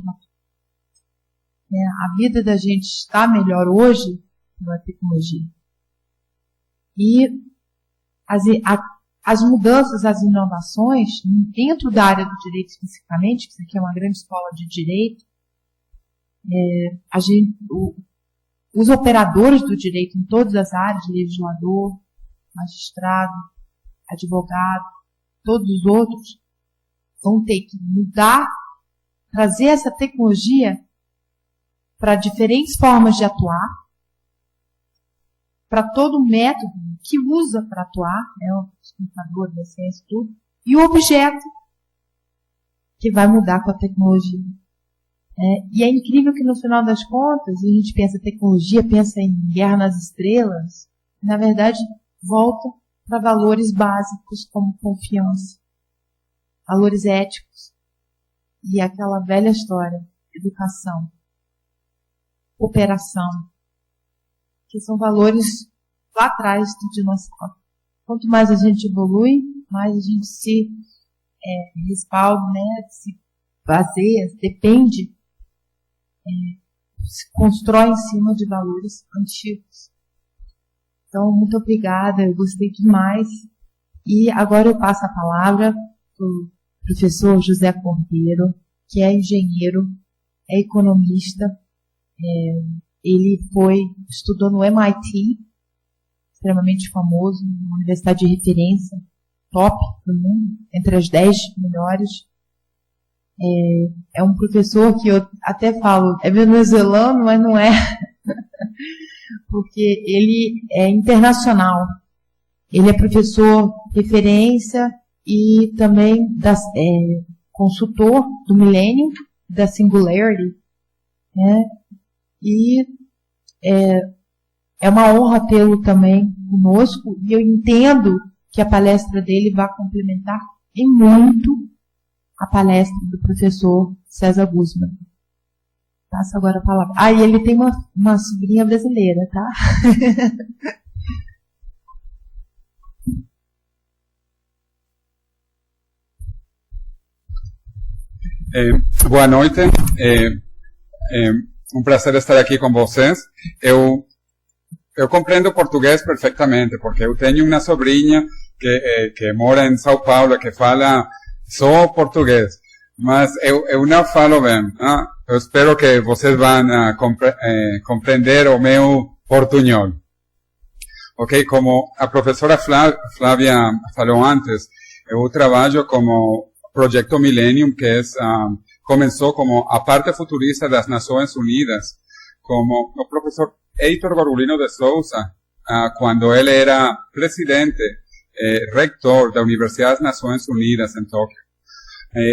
A vida da gente está melhor hoje pela tecnologia. E as mudanças, as inovações, dentro da área do direito especificamente, que isso aqui é uma grande escola de direito, os operadores do direito em todas as áreas, legislador, magistrado, advogado, todos os outros, vão ter que mudar, trazer essa tecnologia para diferentes formas de atuar, para todo o método que usa para atuar, o computador, a ciência, tudo, e o objeto que vai mudar com a tecnologia. E é incrível que, no final das contas, a gente pensa em tecnologia, pensa em Guerra nas Estrelas, na verdade, volta para valores básicos como confiança, valores éticos, e aquela velha história, educação, cooperação, que são valores lá atrás do dinossauro. Quanto mais a gente evolui, mais a gente se respalda, se baseia, depende, se constrói em cima de valores antigos. Então, muito obrigada, eu gostei demais. E agora eu passo a palavra para o professor José Cordeiro, que é engenheiro, é economista, ele estudou no MIT, extremamente famoso, uma universidade de referência, top do mundo, entre as 10 melhores. É um professor que eu até falo, é venezuelano, mas não é, porque ele é internacional. Ele é professor referência e também consultor do Millennium, da Singularity, e é uma honra tê-lo também conosco, e eu entendo que a palestra dele vai complementar em muito a palestra do professor César Guzman. Passo agora a palavra. E ele tem uma sobrinha brasileira, tá? Boa noite. Um prazer estar aqui com vocês. Eu compreendo português perfeitamente, porque eu tenho uma sobrinha que mora em São Paulo, que fala só português, mas eu não falo bem. Eu espero que vocês vão compreender o meu portunhol. Ok? Como a professora Flávia falou antes, eu trabalho como Projeto Millennium, que começou como a parte futurista das Nações Unidas, como o professor Heitor Gorulino de Souza, quando ele era presidente, rector da Universidade das Nações Unidas em Tóquio.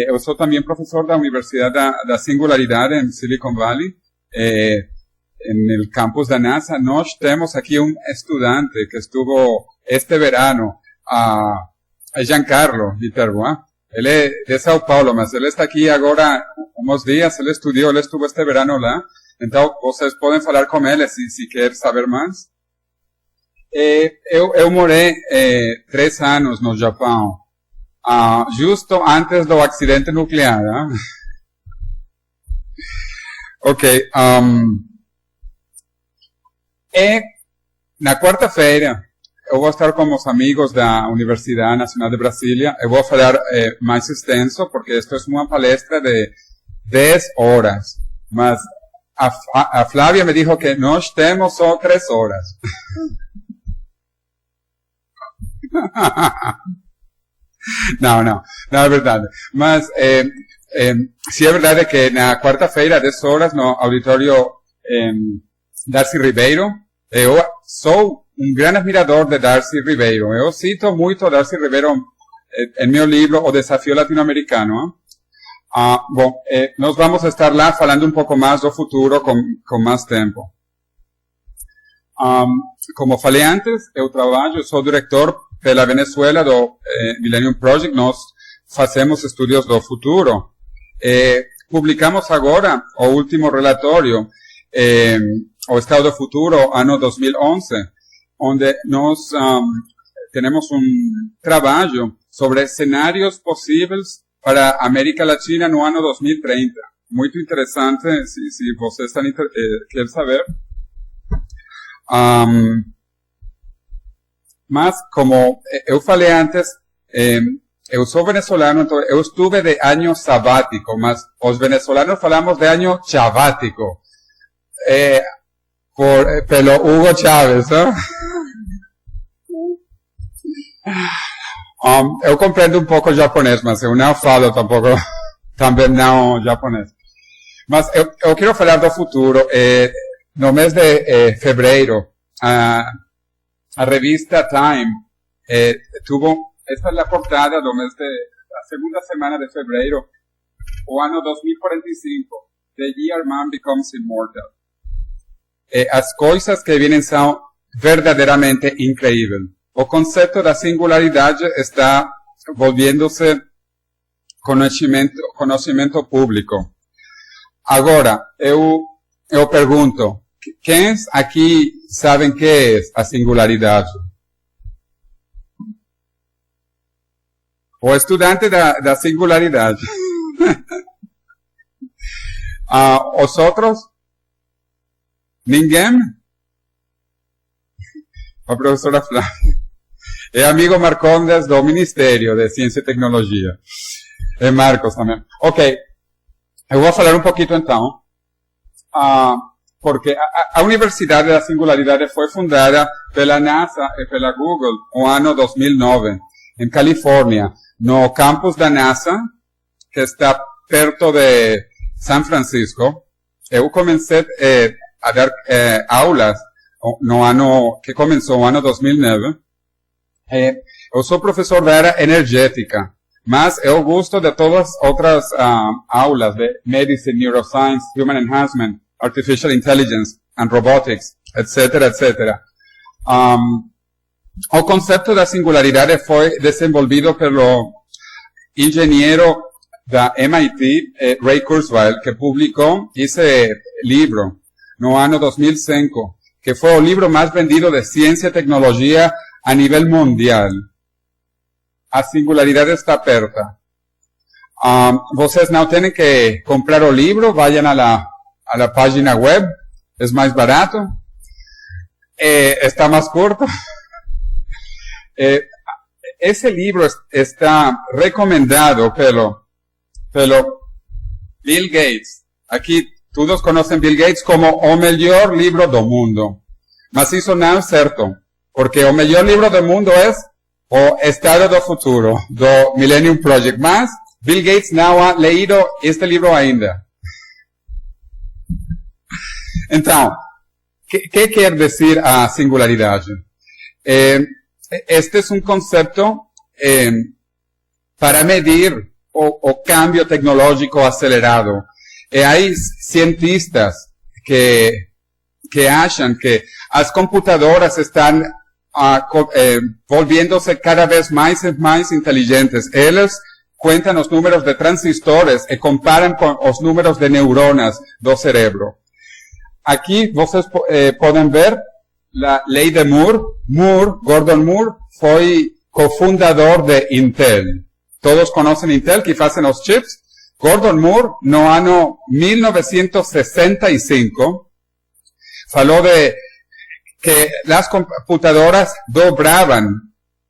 Eu sou também professor da Universidade da Singularidade em Silicon Valley, no campus da NASA. Nós temos aqui um estudante que estuvo este verano, a Giancarlo Viterbo. Ele é de São Paulo, mas ele está aqui agora uns dias, ele estuvo este verano lá. Então, vocês podem falar com ele se quer saber mais. Eu morei 3 anos no Japão, justo antes do acidente nuclear. Ok. Na quarta-feira, eu vou estar com os amigos da Universidade Nacional de Brasília. Eu vou falar mais extenso, porque isto é uma palestra de 10 horas. Mas a Flávia me disse que nós temos só 3 horas. Não é verdade. Mas se é verdade que na quarta-feira, 10 horas, no auditório Darcy Ribeiro, eu sou grande admirador de Darcy Ribeiro. Eu cito muito Darcy Ribeiro em meu livro O Desafio Latino-Americano. Bom, nós vamos estar lá falando pouco mais do futuro com mais tempo. Como falei antes, eu sou diretor pela Venezuela do Millennium Project. Nós fazemos estudos do futuro. Publicamos agora o último relatório, o Estado do Futuro, ano 2011, onde nós temos trabalho sobre cenários possíveis para América Latina no ano 2030. Muito interessante, se vocês querem saber. Mas, como eu falei antes, eu sou venezuelano, então eu estuve de ano sabático, mas os venezolanos falamos de ano chavático. Pelo Hugo Chávez, ¿no? Eu compreendo um pouco japonês, mas eu não falo tampouco, também não japonês. Mas eu quero falar do futuro. No mês de fevereiro, a revista Time tuvo, esta é a portada do mês a segunda semana de fevereiro, o ano 2045, The Year Man Becomes Immortal. As coisas que vienen são verdadeiramente incríveis. O conceito da singularidade está volviendo-se conhecimento público. Agora, eu pergunto, quem aqui sabem que é a singularidade? O estudante da singularidade. Os outros? Ninguém? A professora Flávia. É amigo Marcondes do Ministério de Ciência e Tecnologia. É Marcos também. Ok. Eu vou falar um pouquinho então. Porque a Universidade da Singularidade foi fundada pela NASA e pela Google no ano 2009, em Califórnia, no campus da NASA, que está perto de São Francisco. Eu comecei a dar aulas no ano que começou o ano 2009. Eu sou professor da área energética, mas eu gosto de todas as outras aulas de Medicine, Neuroscience, Human Enhancement, Artificial Intelligence and Robotics, etc., etc. O conceito da singularidade foi desenvolvido pelo engenheiro da MIT, Ray Kurzweil, que publicou esse livro no ano 2005, que foi o livro mais vendido de ciência e tecnologia a nível mundial. A singularidade está perto. Vocês não têm que comprar o livro, vayan a la página web, es mais barato, está más corto. Ese libro está recomendado pelo Bill Gates. Aquí todos conocen Bill Gates como o melhor livro do mundo. Mas isso não é certo, porque o melhor livro do mundo é o Estado do Futuro, do Millennium Project. Mas Bill Gates não ha leído este livro ainda. Então, que quer dizer a singularidade? Este é um conceito para medir o cambio tecnológico acelerado. E há cientistas que acham que as computadoras estão volviendo-se cada vez mais e mais inteligentes. Eles contam os números de transistores e comparam com os números de neuronas do cérebro. Aqui vocês podem ver a lei de Moore. Gordon Moore, foi cofundador de Intel. Todos conhecem Intel, que fazem os chips. Gordon Moore, no ano 1965, falou de que as computadoras dobravam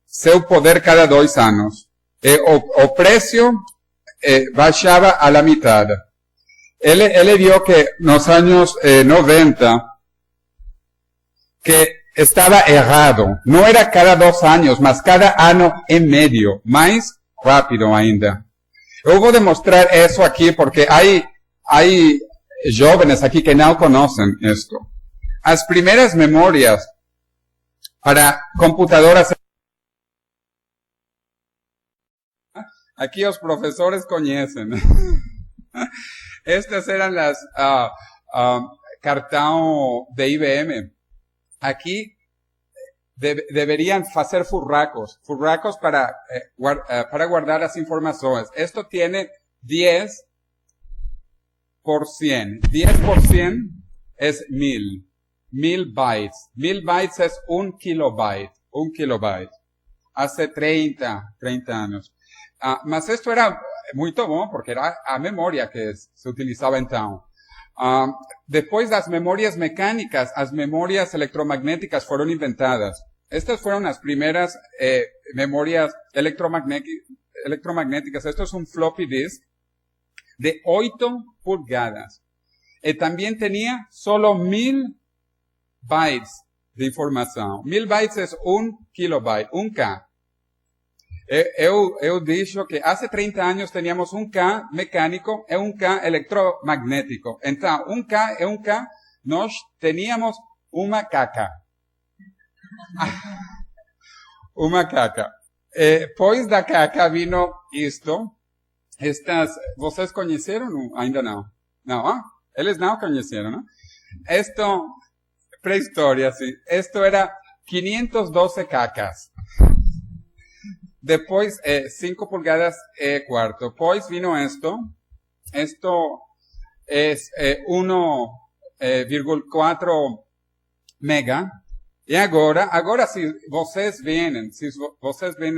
seu poder cada 2 anos. O preço baixava a la mitad. Ele viu que nos anos 90, que estava errado. Não era cada 2 anos, mas cada ano e meio. Mais rápido ainda. Eu vou demonstrar isso aqui porque há jovens aqui que não conhecem isto. As primeiras memórias para computadoras. Aqui os professores conhecem. Estas eram as cartão de IBM. Aqui deveriam fazer furracos para guardar as informações. Esto tiene 10 por 100. 10 por 100 es 1000. 1000 bytes. 1000 bytes es 1 kilobyte. 1 kilobyte. Hace 30 años. Mas esto era muito bom, porque era a memória que se utilizava então. Depois das memórias mecânicas, as memórias eletromagnéticas foram inventadas. Estas fueron las primeras memorias electromagnéticas. Esto es un floppy disk de 8 pulgadas. También tenía solo 1000 bytes de información. 1000 bytes es 1 kilobyte, 1K. Eu dicho que hace 30 años teníamos 1K mecánico e 1K electromagnético. Entonces, 1K e 1K, nós teníamos uma caca. Uma caca. Pois da caca vino isto. Vocês conheceram? Ainda não. Não, eles não conheceram, não? Esto, pré-história, sim. Esto era 512 cacas. Depois, 5 pulgadas e quarto. Pois vino esto. Esto es 1,4 mega. E agora se vocês vêm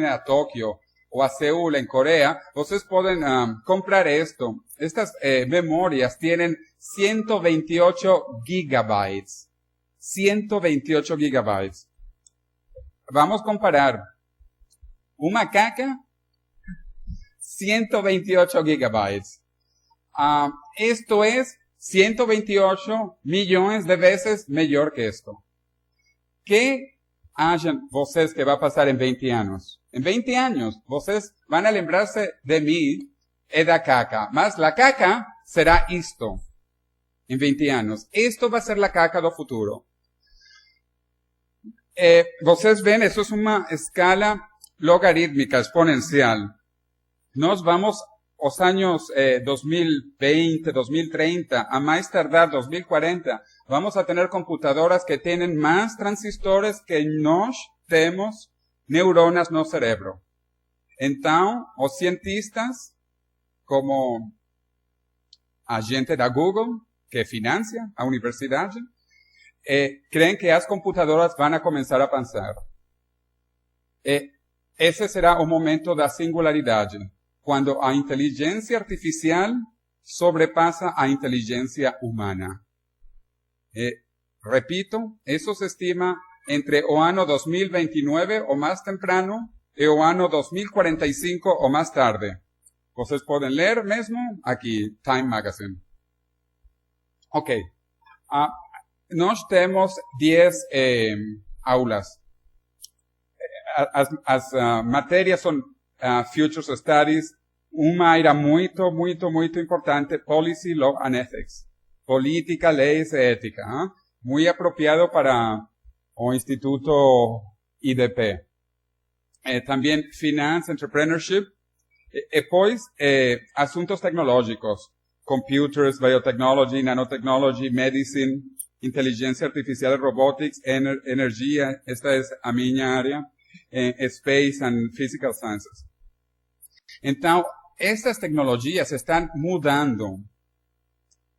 a Tóquio ou a Seul em Coreia, vocês podem comprar esto. Estas memórias têm 128 gigabytes. 128 gigabytes. Vamos comparar. Uma caca, 128 gigabytes. Esto es 128 millones de veces mejor que esto. ¿Qué acham vocês que va a pasar en 20 años? En 20 años, vocês van a lembrarse de mí e da caca. Mas la caca será esto. En 20 años. Esto va a ser la caca do futuro. Vocês ven, eso es una escala logarítmica, exponencial. Nos vamos os años 2020, 2030, a más tardar 2040, vamos a tener computadoras que tienen más transistores que nós temos neuronas no cerebro. Então, os cientistas, como a gente da Google, que financia a universidade, creen que as computadoras van a comenzar a pensar. Ese será o momento da singularidade. Cuando a inteligencia artificial sobrepasa a inteligencia humana. Repito, eso se estima entre o ano 2029 o más temprano e o ano 2045 o más tarde. Vocês podem ler mesmo aqui, Time Magazine. Ok. Nós temos 10 aulas. As matérias são Futures Studies, uma era muito importante, Policy, Law and Ethics. Política, leis e ética. Muy apropiado para o Instituto IDP. También Finance, Entrepreneurship. Depois, asuntos tecnológicos. Computers, Biotechnology, Nanotechnology, Medicine, Inteligencia Artificial, Robotics, Energia, esta es a minha área. Space and Physical Sciences. Então, estas tecnologias estão mudando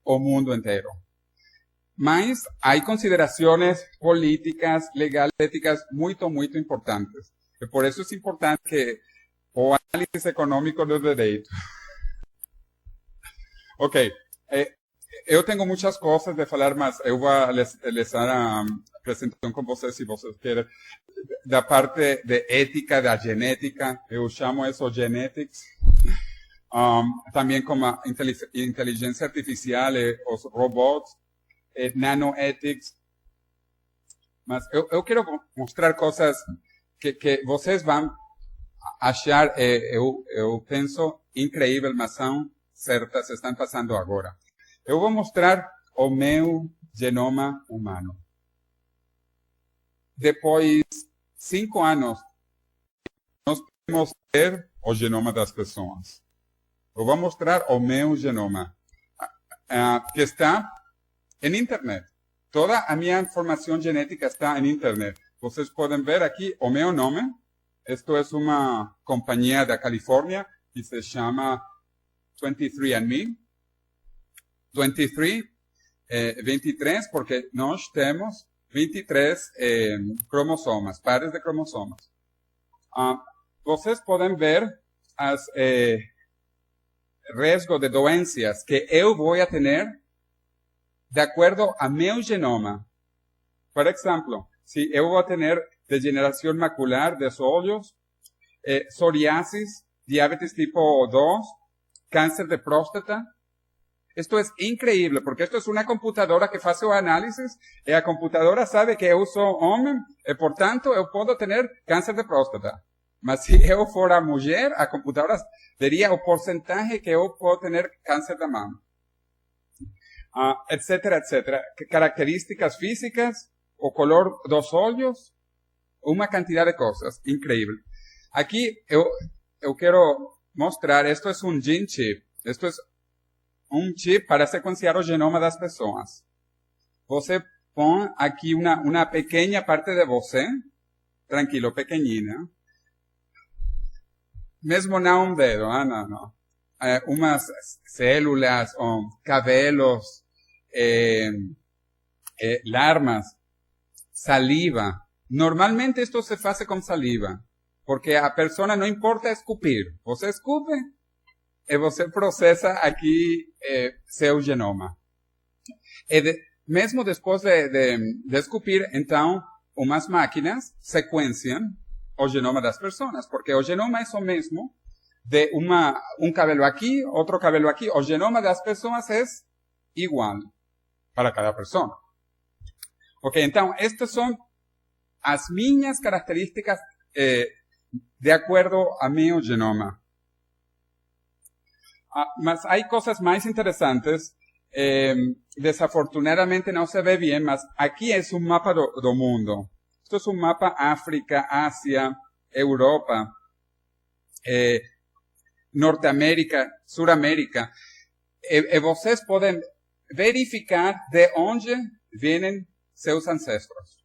o mundo inteiro. Mas há considerações políticas, legais, éticas muito importantes. E por isso é importante que o análise econômico do direito. Ok. Eu tenho muitas coisas de falar, mas eu vou lesar a apresentação com vocês, se vocês querem. Da parte de ética, da genética, eu chamo isso genetics. Também como a inteligência artificial, os robots, nanoethics. Mas eu quero mostrar coisas que vocês vão achar, eu penso, incrível, mas são certas, estão passando agora. Eu vou mostrar o meu genoma humano. Depois 5 anos, nós podemos ver o genoma das pessoas. Eu vou mostrar o meu genoma, que está em internet. Toda a minha informação genética está em internet. Vocês podem ver aqui o meu nome. Isto é uma companhia da Califórnia que se chama 23andMe. 23, porque nós temos 23 cromossomas, pares de cromossomas. Vocês podem ver risco de doenças que eu vou ter de acordo a meu genoma. Por exemplo, se eu vou ter degeneração macular dos olhos, psoriasis, diabetes tipo 2, cáncer de próstata. Esto es increíble, porque esto es una computadora que hace o análisis, y la computadora sabe que eu sou homem, e portanto eu posso ter cáncer de próstata. Mas se eu for a mulher, a computadora veria o porcentaje que eu posso ter cáncer da mama. Etcétera, etcétera. Características físicas, o color dos olhos, uma quantidade de coisas. Incrível. Aqui eu quero mostrar, esto es un gene chip. Esto es un chip para sequenciar o genoma das pessoas. Você põe aqui uma pequena parte de você, tranquilo, pequenina. Mesmo não um dedo, não. Umas células, cabelos, larvas, saliva. Normalmente esto se faz com saliva, porque a persona não importa escupir. Você escupe e você processa aqui seu genoma. Mesmo depois de escupir, então, umas máquinas sequenciam o genoma das pessoas, porque o genoma é o mesmo de um cabelo aqui, outro cabelo aqui. O genoma das pessoas é igual para cada pessoa. Ok, então, estas são as minhas características de acordo a meu genoma. Mas há coisas mais interessantes. Desafortunadamente não se vê bem, mas aqui é um mapa do mundo. Isto é um mapa África, Ásia, Europa, Norte-América, Suramérica. E vocês podem verificar de onde vêm seus ancestros.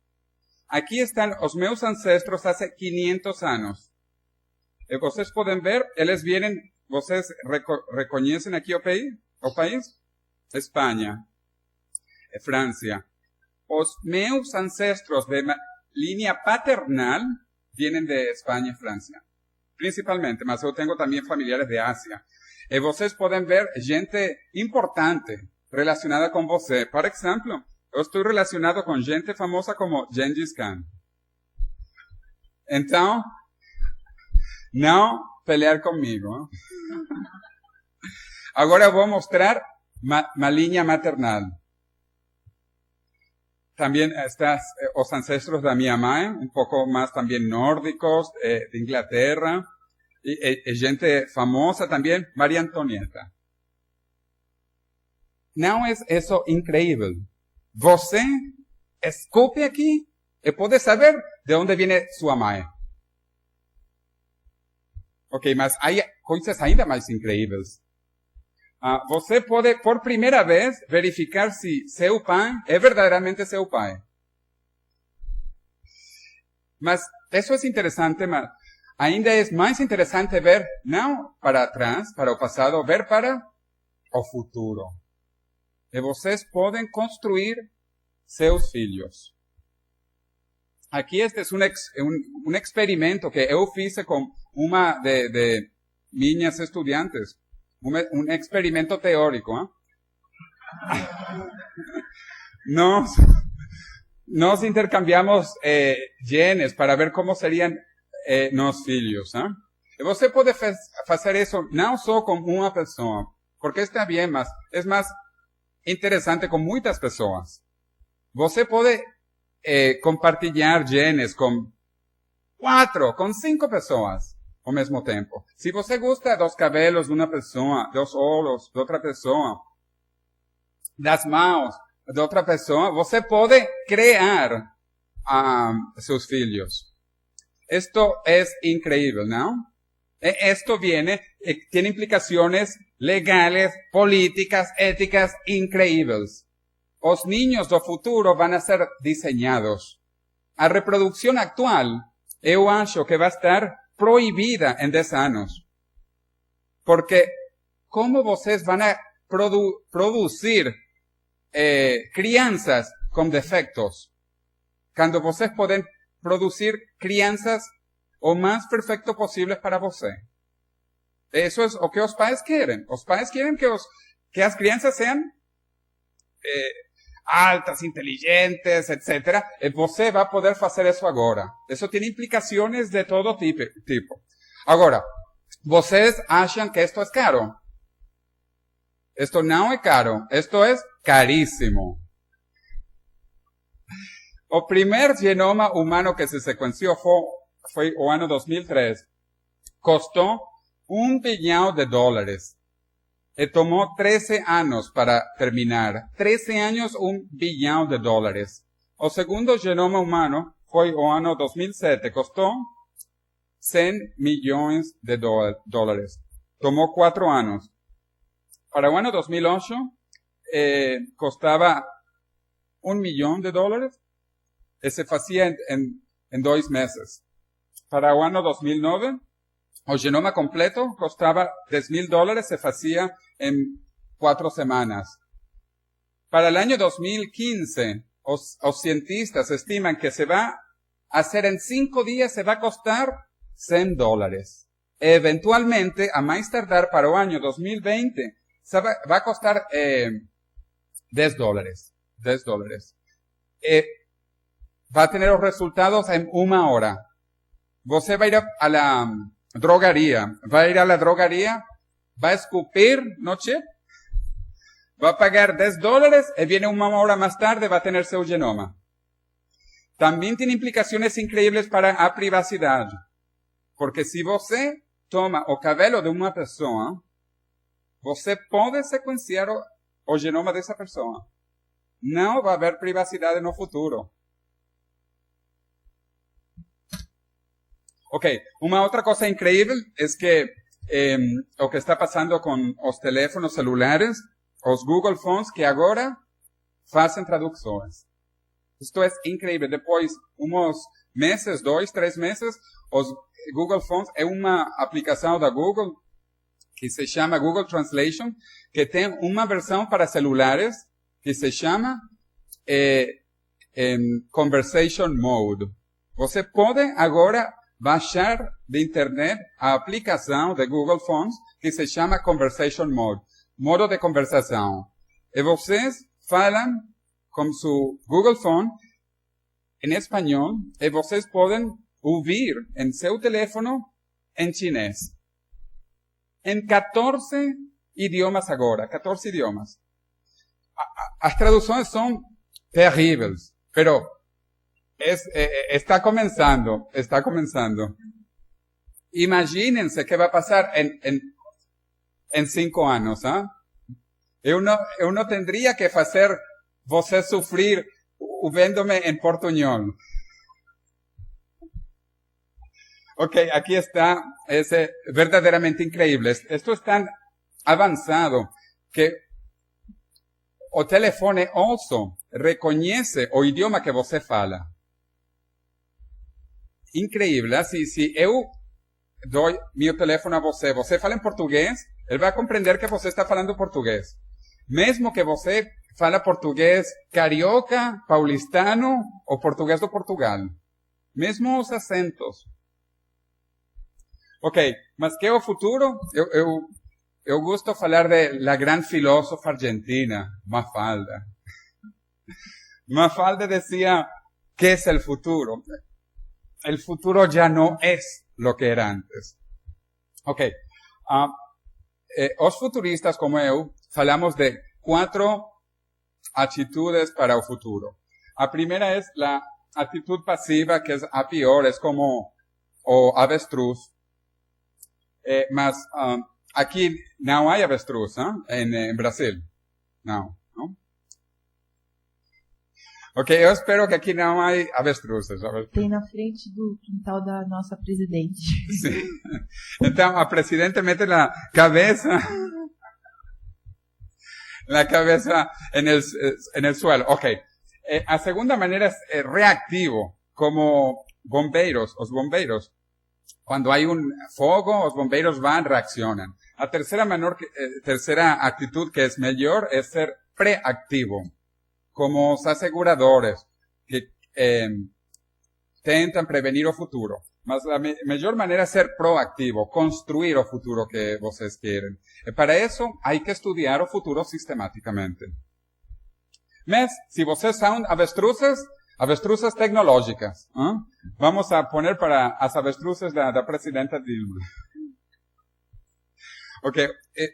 Aqui estão os meus ancestros há 500 anos. E vocês podem ver, eles vêm, vocês reconhecem aqui o país? Espanha, França. Os meus ancestros de linha paternal vêm de Espanha e França. Principalmente, mas eu tenho também familiares de Ásia. E vocês podem ver gente importante relacionada com você. Por exemplo, eu estou relacionado com gente famosa como Gengis Khan. Então, não pelear comigo. Agora eu vou mostrar uma linha maternal. Também están os ancestros da minha mãe, um pouco mais também nórdicos, de Inglaterra, e gente famosa também, Maria Antonieta. Não é isso incrível? Você escupe aqui e pode saber de onde vem sua mãe. Ok, mas há coisas ainda mais incríveis. Você pode, por primeira vez, verificar se seu pai é verdadeiramente seu pai. Mas isso é interessante, mas ainda é mais interessante ver, não para trás, para o passado, ver para o futuro. E vocês podem construir seus filhos. Aqui este é um experimento que eu fiz com uma de minhas estudantes. Un experimento teórico. Nos intercambiamos genes para ver como seriam nossos filhos. E você pode fazer isso não só com uma pessoa, porque está bem, mas é mais interessante com muitas pessoas. Você pode compartilhar genes com 4, com 5 pessoas ao mesmo tempo. Se você gosta dos cabelos de uma pessoa, dos olhos de outra pessoa, das mãos de outra pessoa, você pode criar seus filhos. Isto é incrível, não? Esto viene, tiene implicaciones legales, políticas, éticas increíbles. Os niños do futuro van a ser diseñados. A reproducción actual, eu acho que va a estar proibida em 10 anos. Porque como vocês vão a produzir crianças com defectos, quando vocês podem produzir crianças o mais perfeito possível para você? Eso es lo que os pais querem. Os pais querem que as crianças sejam altas, inteligentes, etc. E você vai poder fazer isso agora. Isso tem implicações de todo tipo. Agora, vocês acham que isto é caro? Isto não é caro. Isto é caríssimo. O primeiro genoma humano que se sequenciou foi o ano 2003. Custou $1 bilhão. E tomó 13 años para terminar. 13 años, $1 bilhão. O segundo genoma humano fue o ano 2007. Costó $100 millones. Tomó 4 años. Para o ano 2008, costaba $1 millón. Y se hacía en 2 meses. Para o ano 2009, o genoma completo costaba $10,000, se hacía en 4 semanas. Para el año 2015, los cientistas estiman que se va a hacer en 5 días, se va a costar $100. Eventualmente, a más tardar para el año 2020, se va a costar $10. $10. Va a tener los resultados en 1 hora. Você va a ir a la drogaria. Va a ir a la drogaria, va a escupir no chip, va a pagar $10 y viene 1 hora más tarde, va a tener su genoma. También tiene implicaciones increíbles para la privacidad. Porque si você toma o cabelo de una persona, você puede secuenciar o genoma de esa persona. No va a haber privacidad en el futuro. Ok, una otra cosa increíble es que lo que está pasando con los teléfonos celulares, los Google Phones, que ahora hacen traducciones. Esto es increíble. Después, unos meses, 2, 3 meses, los Google Phones es una aplicación de Google que se llama Google Translation, que tiene una versión para celulares que se llama Conversation Mode. Você puede ahora baixar de internet a aplicação de Google Phones que se chama Conversation Mode, modo de conversação. E vocês falam com seu Google Phone em espanhol e vocês podem ouvir em seu telefone em chinês. Em 14 idiomas agora, 14 idiomas. As traduções são terríveis, pero está comenzando. Imagínense qué va a pasar en 5 años, ¿ah? Eu no tendría que hacer você sufrir viéndome en portuñol. Ok, aquí está, es verdaderamente increíble. Esto es tan avanzado que o telefone also reconoce o idioma que você fala. Increíble, si eu doy mi teléfono a você fala em português, ele vai compreender que você está falando português. Mesmo que você fala português carioca, paulistano ou português do Portugal. Mesmo os acentos. Ok, mas que é o futuro? Eu gosto de falar de la gran filósofa argentina, Mafalda. Mafalda decía, ¿qué es el futuro? El futuro ya no es lo que era antes. Ok. Os futuristas como eu falamos de 4 atitudes para o futuro. A primeira es la actitud pasiva, que es a pior, es como o avestruz. Mas aquí no hay avestruz, en Brasil. No. Ok, eu espero que aqui não há avestruzes. Tem na frente do quintal da nossa presidente. Sim. Então, a presidente mete a cabeça en el suelo. Ok. A segunda maneira é reactivo, como bombeiros, os bombeiros. Quando há fogo, os bombeiros vão, reaccionam. A terceira actitud que é melhor é ser preactivo, como os aseguradores que tentan prevenir o futuro. Mas a melhor maneira é ser proativo, construir o futuro que vocês querem. E para isso, há que estudar o futuro sistematicamente. Mas, se vocês são avestruzes tecnológicas, vamos a poner para as avestruzes da presidenta Dilma. Ok,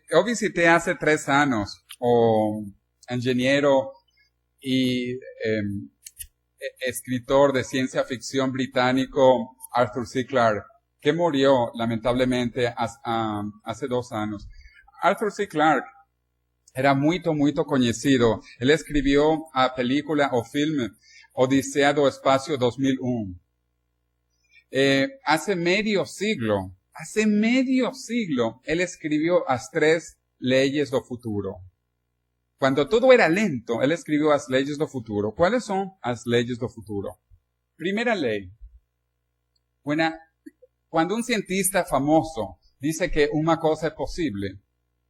eu visitei há 3 anos o engenheiro e escritor de ciencia ficción británico Arthur C. Clarke, que murió lamentablemente hace 2 años. Arthur C. Clarke era muy conocido. Él escribió a película o filme Odisea do Espacio 2001. Hace medio siglo, él escribió as 3 leyes do futuro. Cuando todo era lento, él escribió as leyes do futuro. ¿Cuáles son as leyes do futuro? Primera ley. Cuando un cientista famoso dice que una cosa es posible,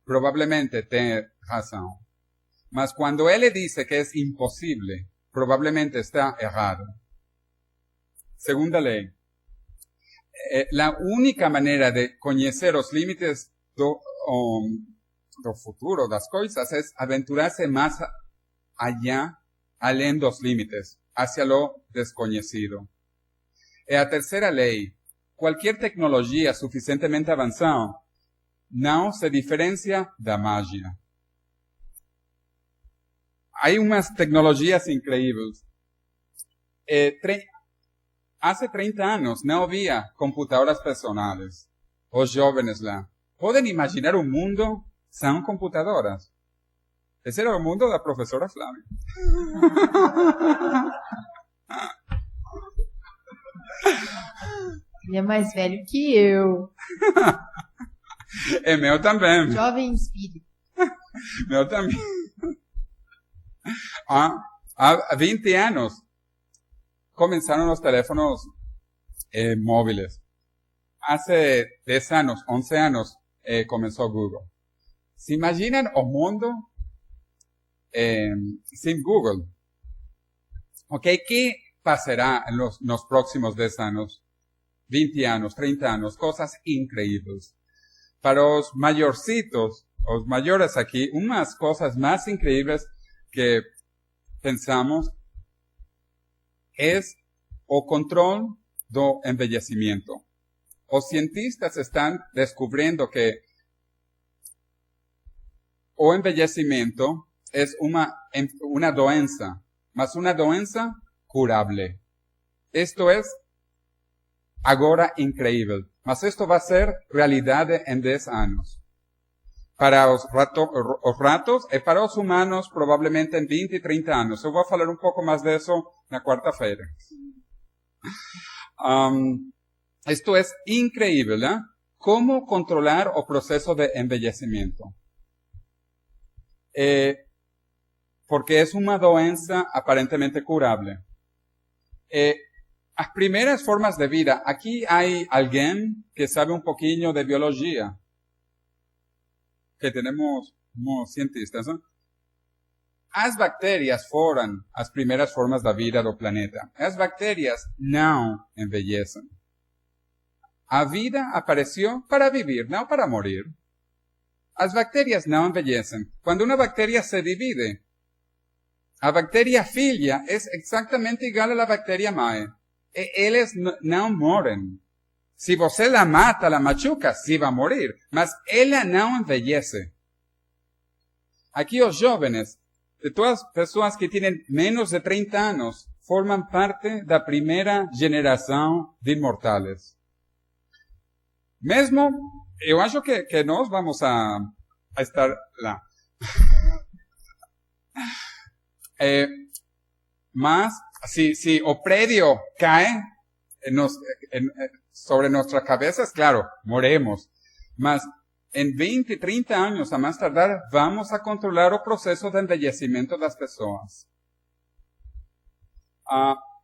probablemente tiene razón. Mas cuando él le dice que es imposible, probablemente está errado. Segunda ley. La única manera de conocer los límites do futuro das coisas es aventurarse más allá, além dos límites, hacia lo desconocido. Y la tercera ley, cualquier tecnología suficientemente avanzada no se diferencia da magia. Hay unas tecnologías increíbles. Hace 30 años no había computadoras personales. Los jóvenes lá. ¿Pueden imaginar un mundo sin computadoras? Ese era el mundo de la profesora Flavia. Ele é mais velho que eu. É meu também. Jovem espírito. Meu também. Há 20 anos começaram os teléfonos móveis. Hace 10 anos, 11 anos, começou Google. ¿Se imaginan o mundo sin Google? Ok, ¿qué pasará en los próximos 10 años, 20 años, 30 años? Cosas increíbles. Para los mayorcitos, los mayores aquí, unas cosas más increíbles que pensamos es o control do envelhecimiento. Los cientistas están descubriendo que o envelhecimiento es una doença, mas una doença curable. Esto es agora increíble, mas esto va a ser realidad en 10 años. Para los ratos y para los humanos probablemente en 20 y 30 años. Yo voy a hablar un poco más de eso la cuarta-feira. Esto es increíble, ¿eh? ¿Cómo controlar el proceso de envelhecimiento? Porque es una doença aparentemente curable. Las primeras formas de vida, aquí hay alguien que sabe un poquillo de biología, que tenemos como cientistas, ¿no? As bacterias foram as primeiras formas da vida do planeta. As bacterias não envelhecem. A vida apareció para vivir, no para morir. Las bacterias no envejecen. Cuando una bacteria se divide, la bacteria filia es exactamente igual a la bacteria mãe. Eles no mueren. Si você la mata, la machuca, sí va a morir. Mas ella no envejece. Aquí los jóvenes, de todas las personas que tienen menos de 30 años, forman parte de la primera generación de inmortales. Mesmo, eu acho que nós vamos a estar lá. Mas, si o prédio cae sobre nuestras cabezas, claro, moremos. Mas, en 20, 30 años, a más tardar, vamos a controlar el proceso de envejecimiento de las personas.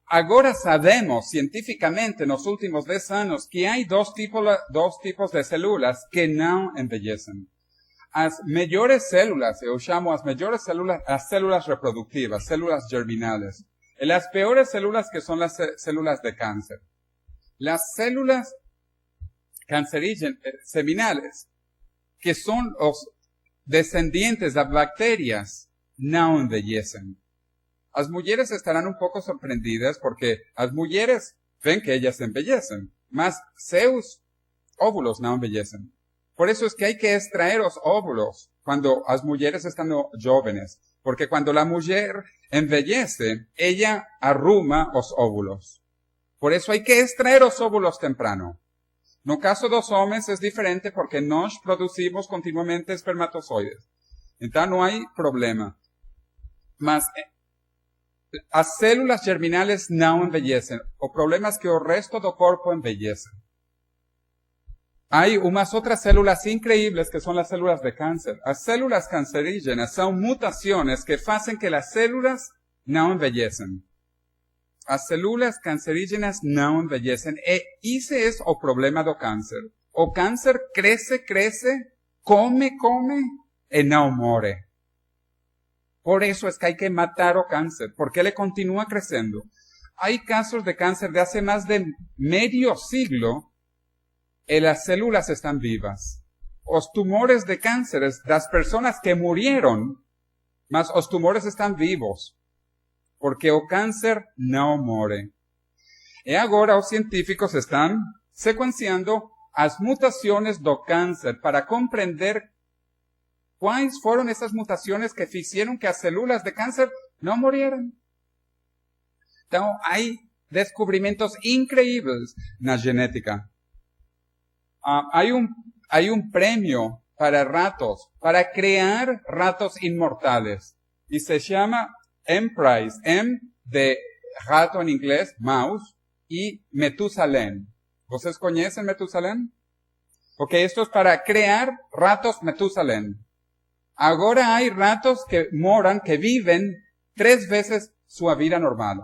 Agora sabemos científicamente en los últimos 10 años que hay dos tipos de células que no envejecen. As mejores células, yo llamo as mejores células, las células reproductivas, células germinales. Y las peores células que son las células de cáncer. Las células cancerígenas, seminales, que son los descendientes de bacterias, no envelhecen. Las mujeres estarán un poco sorprendidas porque las mujeres ven que ellas envejecen, mas seus óvulos no envejecen. Por eso es que hay que extraer los óvulos cuando las mujeres están jóvenes, porque cuando la mujer envejece, ella arruma los óvulos. Por eso hay que extraer los óvulos temprano. No caso de los hombres es diferente porque nos producimos continuamente espermatozoides. Entonces no hay problema. Mas las células germinales no envejecen. O problema es que el resto del cuerpo envejece. Hay unas otras células increíbles que son las células de cáncer. Las células cancerígenas son mutaciones que hacen que las células no envejecen. Las células cancerígenas no envejecen. Ese es el problema del cáncer. O cáncer crece, come, y no muere. Por eso es que hay que matar el cáncer, porque él continúa creciendo. Hay casos de cáncer de hace más de medio siglo y las células están vivas. Los tumores de cáncer, las personas que murieron, mas los tumores están vivos. Porque el cáncer no muere. Y ahora los científicos están secuenciando las mutaciones do cáncer para comprender cuáles fueron esas mutaciones que hicieron que las células de cáncer no murieran. Entonces, hay descubrimientos increíbles en la genética. Hay un premio para ratos, para crear ratos inmortales. Y se llama M-Prize, M de rato en inglés, mouse, y Metusalén. ¿Ustedes conocen Metusalén? Ok, esto es para crear ratos Metusalén. Ahora hay ratos que moran, que viven 3 veces su vida normal.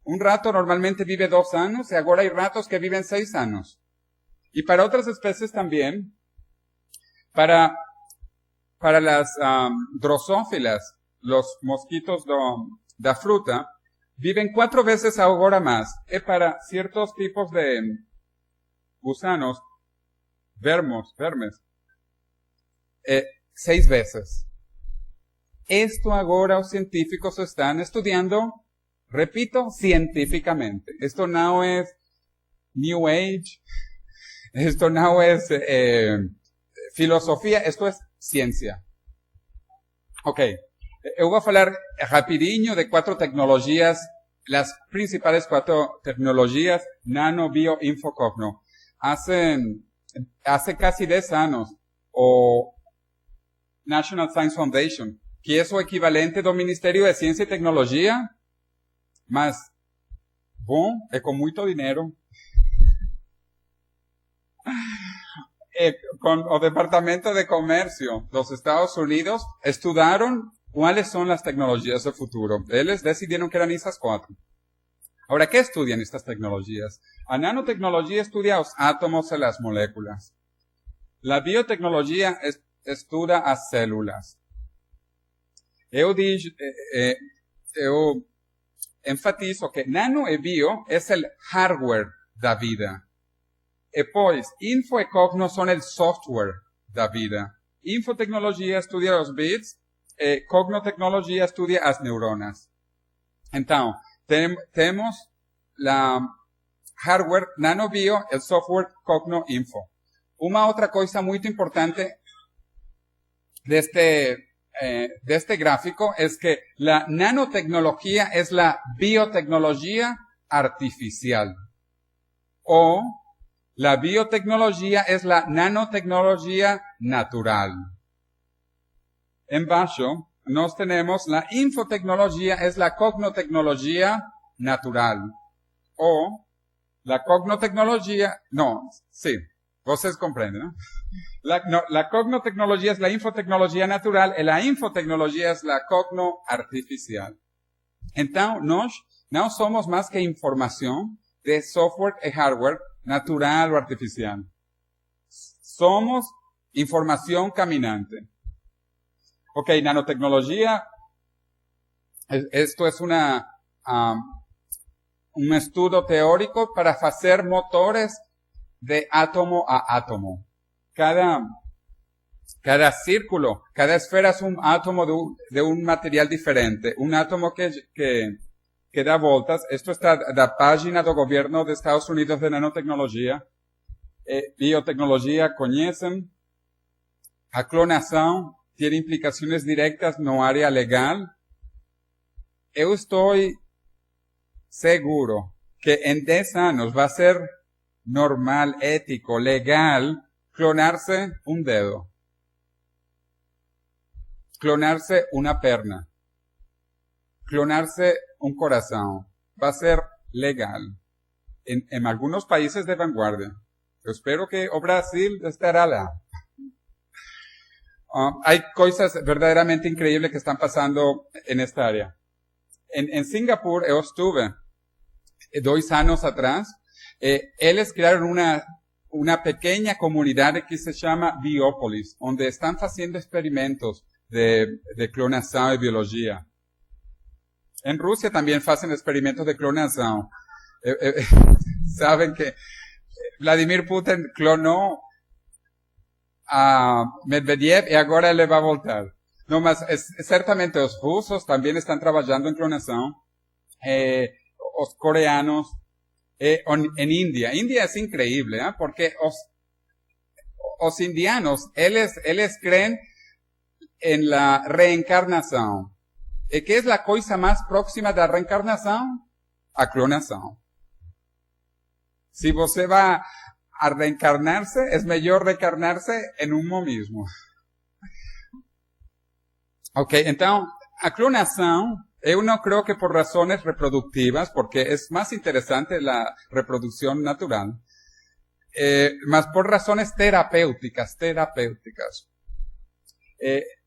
Un rato normalmente vive 2 años y ahora hay ratos que viven 6 años. Y para otras especies también, para las drosófilas, los mosquitos de fruta, viven 4 veces ahora más. Y para ciertos tipos de gusanos, vermes, 6 veces. Esto ahora los científicos están estudiando, repito, científicamente. Esto no es New Age, esto no es filosofía, esto es ciencia. Ok, eu vou falar rapidinho de 4 tecnologías, las principales 4 tecnologías nano, bio, info, cogno. Hace casi 10 años, o National Science Foundation, que es o equivalente do Ministerio de Ciencia y Tecnología, mas, bom, é com muito dinheiro, con el Departamento de Comercio de los Estados Unidos, estudiaron cuáles son las tecnologías del futuro. Ellos decidieron que eran esas 4. Ahora, ¿qué estudian estas tecnologías? La nanotecnología estudia los átomos y las moléculas. La biotecnología estudia las células. Eu enfatizo que nano e bio es el hardware da vida. E pois, info e cogno son el software da vida. Infotecnología estudia los bits, cognotecnología estudia as neuronas. Então, temos la hardware nanobio, el software cogno info. Uma outra coisa muito importante de este gráfico es que la nanotecnología es la biotecnología artificial. O la biotecnología es la nanotecnología natural. En bajo nos tenemos la infotecnología es la cognotecnología natural. O la cognotecnología, no, sí, ustedes comprenden, ¿no? La cognotecnología es la infotecnología natural y la infotecnología es la cogno artificial. Entonces, no somos más que información de software y hardware natural o artificial. Somos información caminante. Ok, nanotecnología, esto es um estudo teórico para fazer motores de átomo a átomo. Cada círculo, cada esfera es un átomo de un material diferente. Un átomo que dá voltas. Esto está da página do governo de Estados Unidos de nanotecnologia. Biotecnologia conhecem. A clonação tem implicações diretas no área legal. Eu estou seguro que em 10 anos vai ser normal, ético, legal, clonarse un dedo, clonarse una perna, clonarse un corazón. Va a ser legal en algunos países de vanguardia. Yo espero que o Brasil estará lá. Hay cosas verdaderamente increíbles que están pasando en esta área. En Singapur yo estuve 2 años atrás. Ellos crearon una pequeña comunidad que se llama Biópolis, donde están haciendo experimentos de clonación y biología. En Rusia también hacen experimentos de clonación. Saben que Vladimir Putin clonó a Medvedev y ahora le va a voltar. No más, ciertamente los rusos también están trabajando en clonación. Los coreanos, en India. India es increíble, ¿eh? Porque los indianos, ellos creen en la reencarnación. ¿Y qué es la cosa más próxima de la reencarnación? A clonación. Si você va a reencarnarse, es mejor reencarnarse en uno mismo. Ok, entonces, a clonación, yo no creo que por razones reproductivas, porque es más interesante la reproducción natural, más por razones terapéuticas.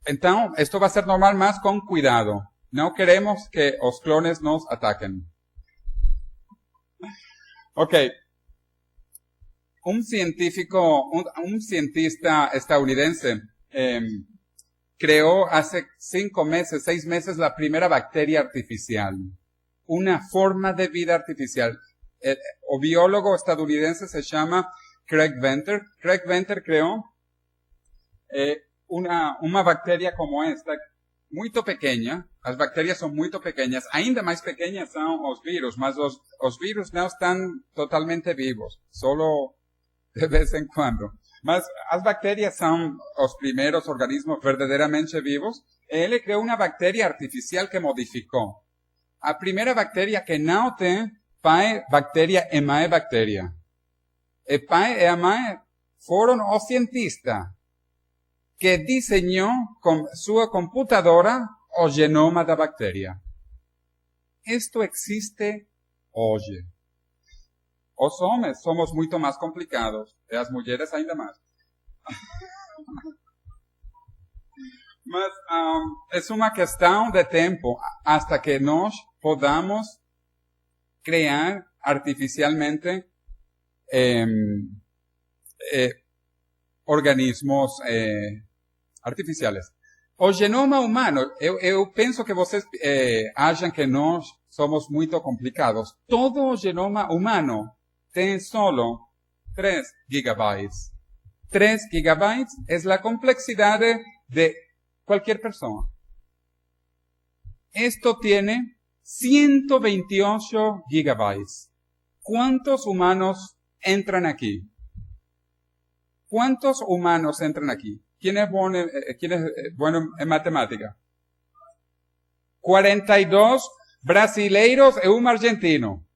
Entonces, esto va a ser normal más con cuidado. No queremos que los clones nos ataquen. Ok. Un cientista estadounidense, creó hace 6 meses la primera bacteria artificial. Una forma de vida artificial. El biólogo estadounidense se llama Craig Venter. Craig Venter creó una bacteria como esta, muy pequeña. Las bacterias son muy pequeñas. Ainda más pequeñas son los virus, mas los virus no están totalmente vivos. Solo de vez en cuando. Mas las bacterias son los primeros organismos verdaderamente vivos. Él creó una bacteria artificial que modificó. A primera bacteria que no tiene pai, bacteria e mãe bacteria. El pai e a mãe fueron los cientistas que diseñó con su computadora o genoma da bacteria. Esto existe hoy. Os hombres somos muito más complicados, e as mulheres ainda más. Mas es una cuestión de tiempo hasta que nos podamos crear artificialmente organismos artificiales. O genoma humano, eu penso que vocês acham que nós somos muito complicados. Todo o genoma humano tem solo 3 gigabytes. 3 gigabytes es la complejidad de cualquier persona. Esto tiene 128 gigabytes. ¿Cuántos humanos entran aquí? ¿Cuántos humanos entran aquí? ¿Quién es bueno en matemática? 42 brasileiros y un argentino.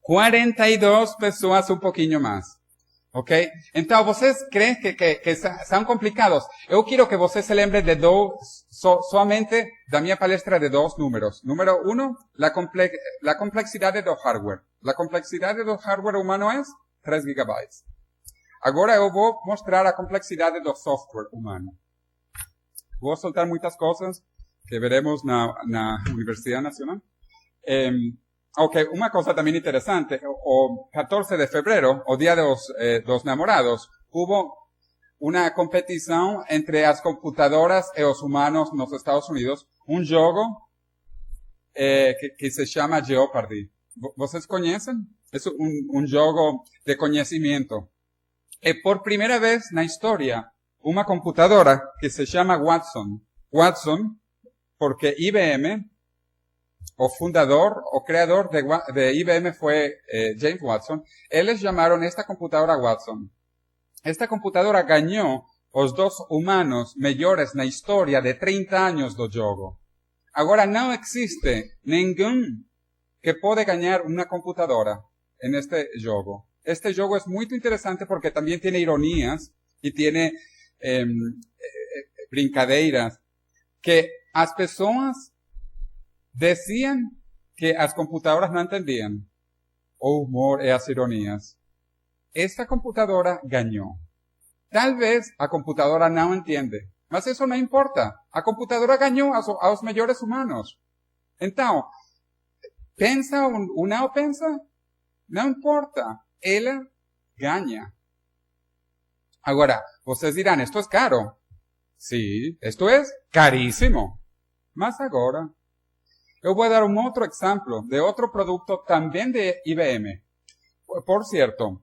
$42 pessoas un poquinho más. Ok? Então, vocês creem que são complicados? Eu quero que vocês se lembrem de somente da minha palestra de 2 números. Número 1, la complexidade do hardware. La complexidade do hardware humano é 3 gigabytes. Agora eu vou mostrar a complexidade do software humano. Vou soltar muitas coisas que veremos na Universidade Nacional. Ok, una cosa también interesante, o 14 de febrero, o Día de los Namorados, hubo uma competição entre as computadoras e os humanos nos Estados Unidos, um jogo que se chama Jeopardy. Vocês conhecem? É um jogo de conhecimento. E por primeira vez na história, uma computadora que se chama Watson. Watson, porque IBM, o fundador, o creador de IBM fue James Watson. Eles llamaron esta computadora Watson. Esta computadora ganhou os 2 humanos melhores na história de 30 anos do jogo. Agora não existe ninguém que pode ganhar uma computadora en este jogo. Este jogo es muy interesante porque también tiene ironías y tiene brincadeiras que as pessoas decían que as computadoras no entendían o humor e as ironías. Esta computadora ganhou. Tal vez a computadora não entende, mas isso não importa. A computadora ganhou aos melhores humanos. Então, pensa ou não pensa, não importa. Ela ganha. Agora, vocês dirão, esto es caro. Sí, esto es carísimo. Mas agora, eu vou dar um outro exemplo de outro produto também de IBM. Por cierto,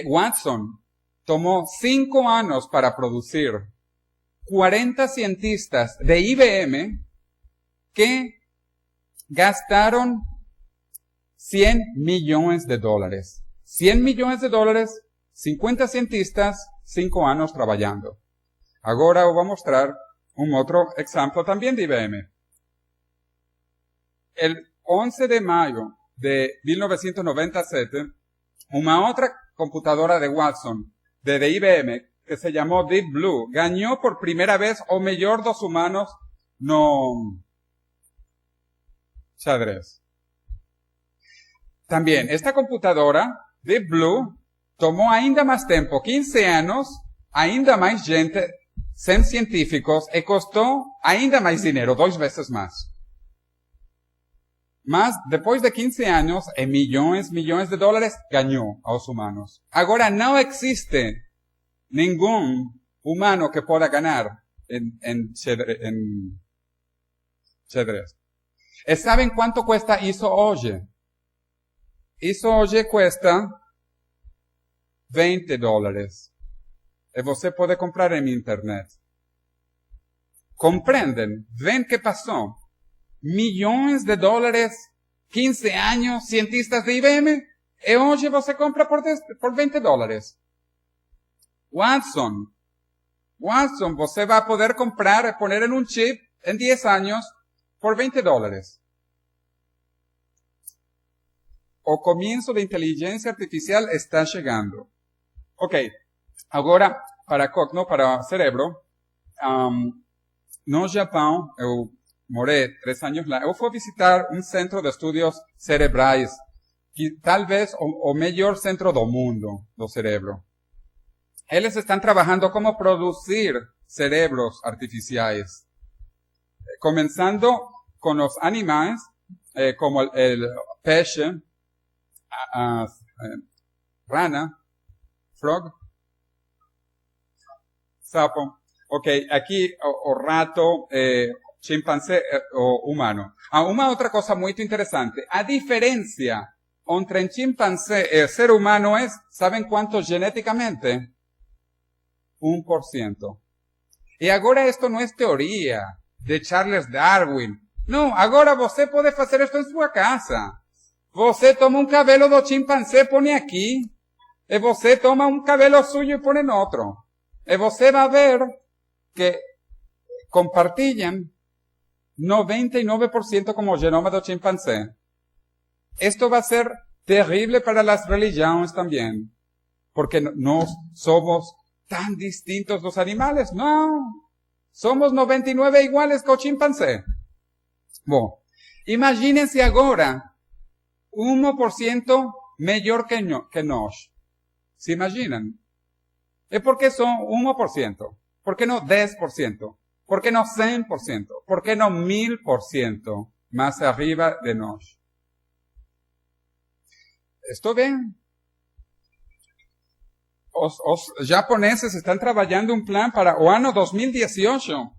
Watson tomó 5 anos para producir 40 cientistas de IBM que gastaron $100 millones. 100 millones de dólares, 50 cientistas, 5 anos trabalhando. Agora eu vou mostrar um outro exemplo também de IBM. El 11 de mayo de 1997, uma outra computadora de Watson, de IBM, que se llamó Deep Blue, ganhou por primeira vez o melhor dos humanos no xadrez. También, esta computadora, Deep Blue, tomó ainda más tempo, 15 anos, ainda mais gente, 100 científicos, e custou ainda mais dinheiro, 2 vezes mais. Mas, depois de 15 anos, e milhões de dólares, ganhou aos humanos. Agora, não existe nenhum humano que possa ganhar en xadrez. E sabem quanto cuesta isso hoje? Isso hoje cuesta $20. E você pode comprar em internet. Compreendem? Ven que passou? Milhões de dólares, 15 anos, cientistas de IBM, e hoje você compra por $20. Watson, você vai poder comprar e poner em um chip em 10 anos por $20. O comienzo de inteligência artificial está chegando. Ok, agora, para cerebro, no Japão, eu morei 3 anos lá, eu fui visitar um centro de estudos cerebrais, que talvez o melhor centro do mundo, do cerebro. Eles estão trabalhando como produzir cerebros artificiais. Começando com os animais, como o peixe, rana, frog, sapo. Ok, aqui o rato, chimpancé, o humano. Uma outra coisa muito interessante. A diferença entre chimpancé e ser humano é, sabem quanto geneticamente? 1%. E agora isto não é teoria de Charles Darwin. Não, agora você pode fazer isto em sua casa. Você toma um cabelo do chimpancé, põe aqui. E você toma um cabelo suyo e põe em outro. E você vai ver que compartilham 99% como o genoma do chimpancé. Esto va a ser terrible para las religiones también. Porque no somos tan distintos los animales. No. Somos 99 iguales que o chimpancé. Bom, imagínense agora 1% melhor que nós. ¿Se imaginan? ¿Y por qué son 1%? ¿Por qué no 10%? ¿Por qué no 100%? ¿Por qué no 1000% más arriba de nós? ¿Esto bien? os japoneses estão trabalhando um plano para o ano 2018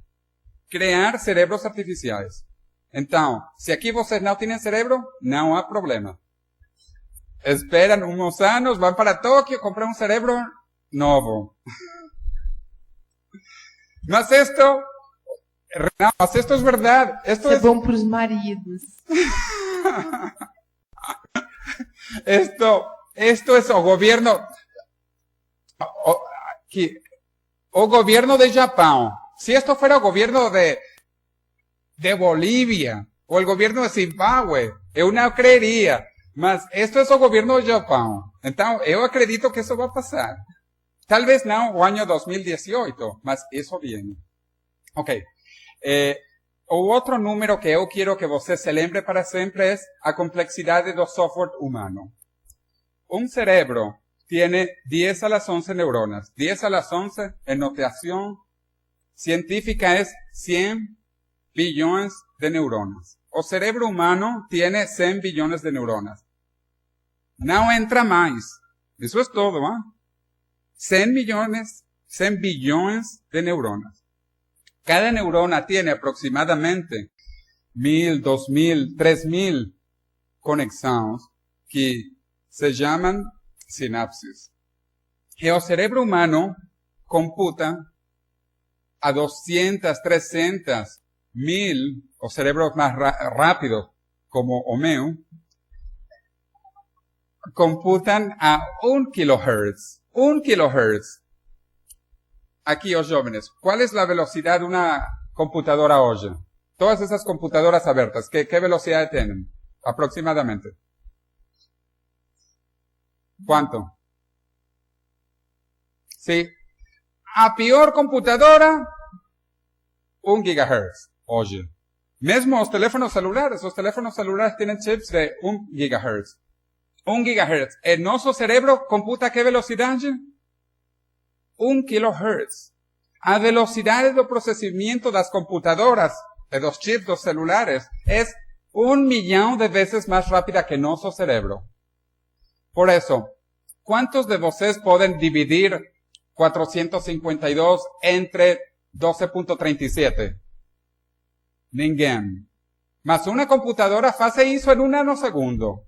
criar cérebros artificiais. Então, se aqui vocês não têm cérebro, não há problema. Esperam uns anos, vão para Tóquio, compram um cérebro novo. Mas esto es verdad. Esto é bom para os maridos. Esto es o gobierno, o gobierno de Japón. Si esto fuera el gobierno de Bolivia o el gobierno de Zimbabue, eu não creería. Mas esto es o gobierno de Japón. Entonces, eu acredito que eso va a pasar. Tal vez não o ano 2018, mas isso viene. Ok. O outro número que eu quero que você se lembre para sempre é a complexidade do software humano. Un cerebro tiene 10 a las 11 neuronas. 10 a las 11 en notación científica es 100 billones de neuronas. O cerebro humano tiene 100 billones de neuronas. No entra más. Eso es todo, ¿ah? 100 billones de neuronas. Cada neurona tiene aproximadamente 1000, 2000, 3000 conexiones que se llaman sinapsis. Y el cerebro humano computa a 200, 300, 1000, o cerebros más rápidos, como o meu, computan a 1 kilohertz. 1 kilohertz. Aquí, os jóvenes, ¿cuál es la velocidad de una computadora hoy? Todas esas computadoras abiertas, ¿qué velocidad tienen? Aproximadamente. ¿Cuánto? Sí. A peor computadora, 1 gigahertz. Hoy. Mesmo los teléfonos celulares tienen chips de 1 gigahertz. 1 gigahertz. El nuestro cerebro computa ¿qué velocidad? 1 kilohertz. A velocidad de procesamiento de las computadoras, de los chips, los celulares, es 1 millón de veces más rápida que nuestro cerebro. Por eso, ¿cuántos de ustedes pueden dividir 452 entre 12.37? Ninguém. Mas una computadora hace eso en un nanosegundo.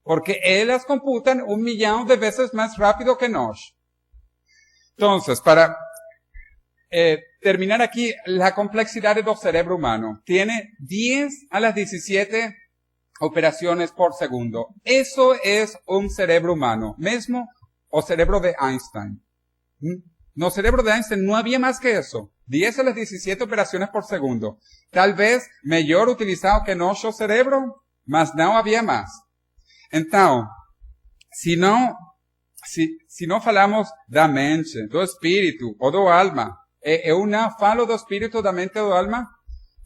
Porque ellas computan 1 millón de veces más rápido que nosotros. Entonces, para terminar aquí, la complejidad del cerebro humano tiene 10 a las 17 operaciones por segundo. Eso es un cerebro humano. Mesmo o cerebro de Einstein. No, cerebro de Einstein no había más que eso. 10 a las 17 operaciones por segundo. Tal vez mejor utilizado que nuestro cerebro, mas no había más. Entonces, si no falamos da mente, do espírito ou do alma, eu não falo do espírito, da mente ou do alma,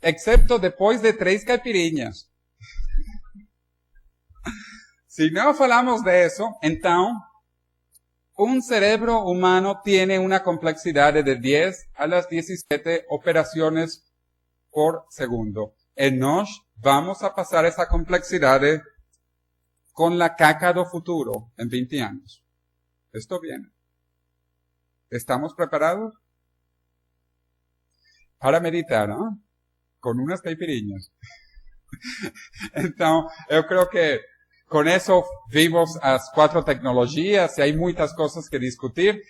excepto depois de 3 caipirinhas. Si no falamos de eso, entonces, un cerebro humano tiene una complejidad de 10 a las 17 operaciones por segundo. Y nos vamos a pasar esa complejidad con la caca do futuro en 20 años. Esto viene. ¿Estamos preparados? Para meditar, ¿no? Con unas caipirinhas. Entonces, yo creo que con eso vimos las 4 tecnologías y hay muchas cosas que discutir.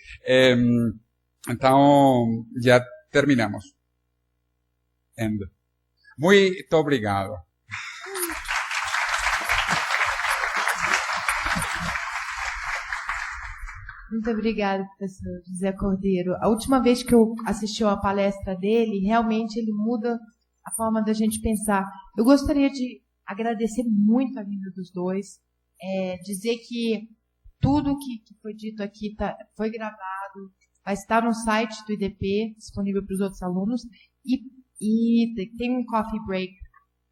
Entonces, ya terminamos. Muy obrigado. Muito obrigada, professor José Cordeiro. A última vez que eu assisti a palestra dele, realmente ele muda a forma da gente pensar. Eu gostaria de agradecer muito a vinda dos dois, dizer que tudo que foi dito aqui foi gravado, vai estar no site do IDP, disponível para os outros alunos, e tem um coffee break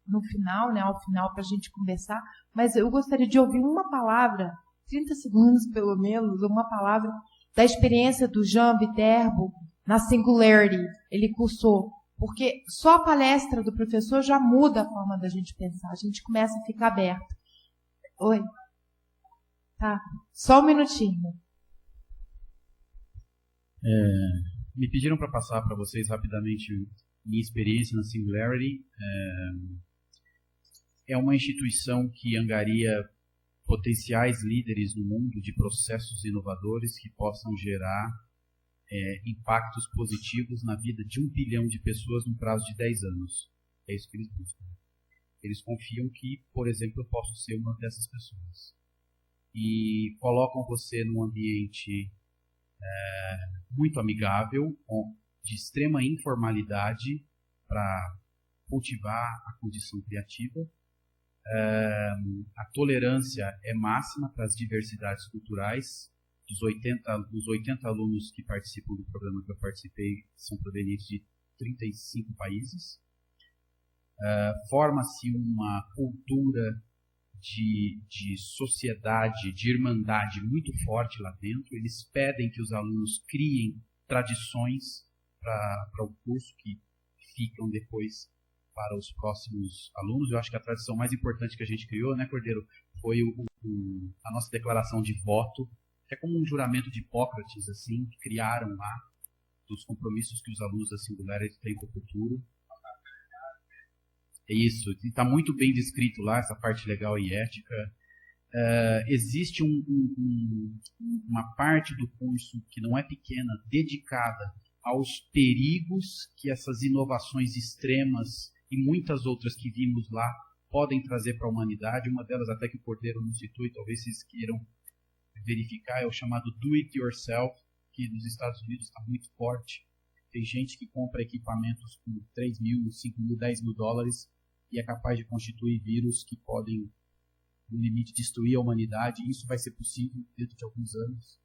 no final, né, ao final, para a gente conversar, mas eu gostaria de ouvir uma palavra, 30 segundos pelo menos, uma palavra da experiência do Jean Viterbo na Singularity. Ele cursou. Porque só a palestra do professor já muda a forma da gente pensar. A gente começa a ficar aberto. Oi? Tá. Só um minutinho. Me pediram para passar para vocês rapidamente minha experiência na Singularity. É uma instituição que angaria potenciais líderes no mundo de processos inovadores que possam gerar impactos positivos na vida de 1 bilhão de pessoas no prazo de 10 anos. É isso que eles buscam. Eles confiam que, por exemplo, eu posso ser uma dessas pessoas. E colocam você num ambiente muito amigável, de extrema informalidade, para cultivar a condição criativa. A tolerância é máxima para as diversidades culturais. Dos 80 alunos que participam do programa que eu participei são provenientes de 35 países. Forma-se uma cultura de sociedade, de irmandade muito forte lá dentro. Eles pedem que os alunos criem tradições para o curso que ficam depois para os próximos alunos. Eu acho que a tradição mais importante que a gente criou, né, Cordeiro, foi a nossa declaração de voto, que é como um juramento de Hipócrates, assim, que criaram lá, dos compromissos que os alunos da Singularity têm com o futuro. É isso, está muito bem descrito lá, essa parte legal e ética. Existe uma parte do curso que não é pequena, dedicada aos perigos que essas inovações extremas e muitas outras que vimos lá podem trazer para a humanidade. Uma delas até que o Cordeiro nos citou e talvez vocês queiram verificar, é o chamado do it yourself, que nos Estados Unidos está muito forte. Tem gente que compra equipamentos com 3 mil, 5 mil, 10 mil dólares e é capaz de constituir vírus que podem, no limite, destruir a humanidade. Isso vai ser possível dentro de alguns anos.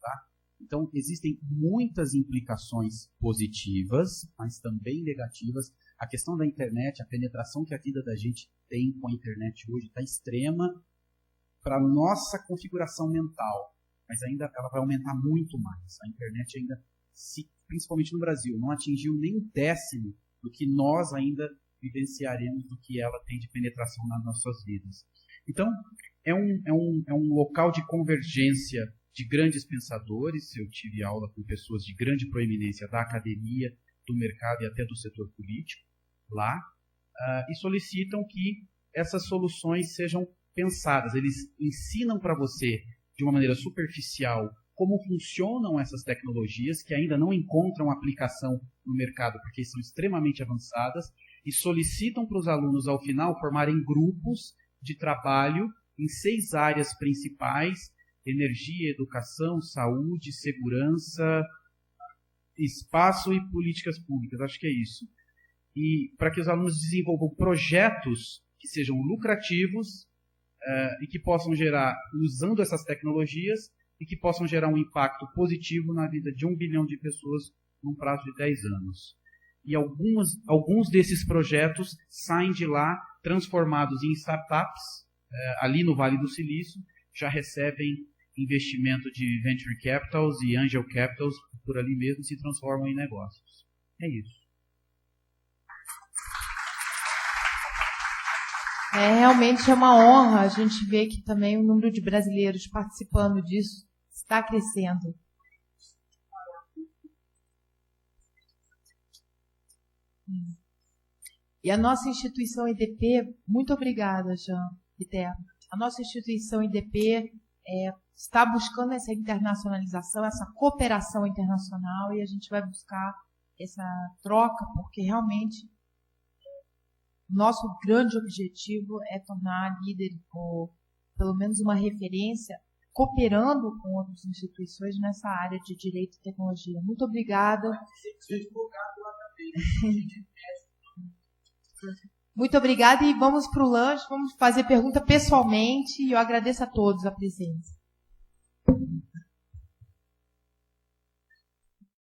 Tá? Então, existem muitas implicações positivas, mas também negativas. A questão da internet, a penetração que a vida da gente tem com a internet hoje está extrema para a nossa configuração mental, mas ainda ela vai aumentar muito mais. A internet ainda, principalmente no Brasil, não atingiu nem o 10º do que nós ainda vivenciaremos do que ela tem de penetração nas nossas vidas. Então, é um local de convergência de grandes pensadores. Eu tive aula com pessoas de grande proeminência da academia, do mercado e até do setor político lá, e solicitam que essas soluções sejam pensadas. Eles ensinam para você, de uma maneira superficial, como funcionam essas tecnologias, que ainda não encontram aplicação no mercado, porque são extremamente avançadas, e solicitam para os alunos, ao final, formarem grupos de trabalho em 6 áreas principais: energia, educação, saúde, segurança, espaço e políticas públicas. Acho que é isso. E para que os alunos desenvolvam projetos que sejam lucrativos e que possam gerar, usando essas tecnologias, e que possam gerar um impacto positivo na vida de 1 bilhão de pessoas num prazo de 10 anos. E alguns desses projetos saem de lá transformados em startups, ali no Vale do Silício, já recebem investimento de venture capitals e angel capitals por ali mesmo, e se transformam em negócios. É isso. Realmente é uma honra a gente ver que também o número de brasileiros participando disso está crescendo. E a nossa instituição IDP, muito obrigada, Jean Viterbo. A nossa instituição IDP está buscando essa internacionalização, essa cooperação internacional, e a gente vai buscar essa troca, porque realmente nosso grande objetivo é tornar líder, ou pelo menos uma referência, cooperando com outras instituições nessa área de direito e tecnologia. Muito obrigada. Muito obrigada, e vamos para o lanche, vamos fazer pergunta pessoalmente, e eu agradeço a todos a presença.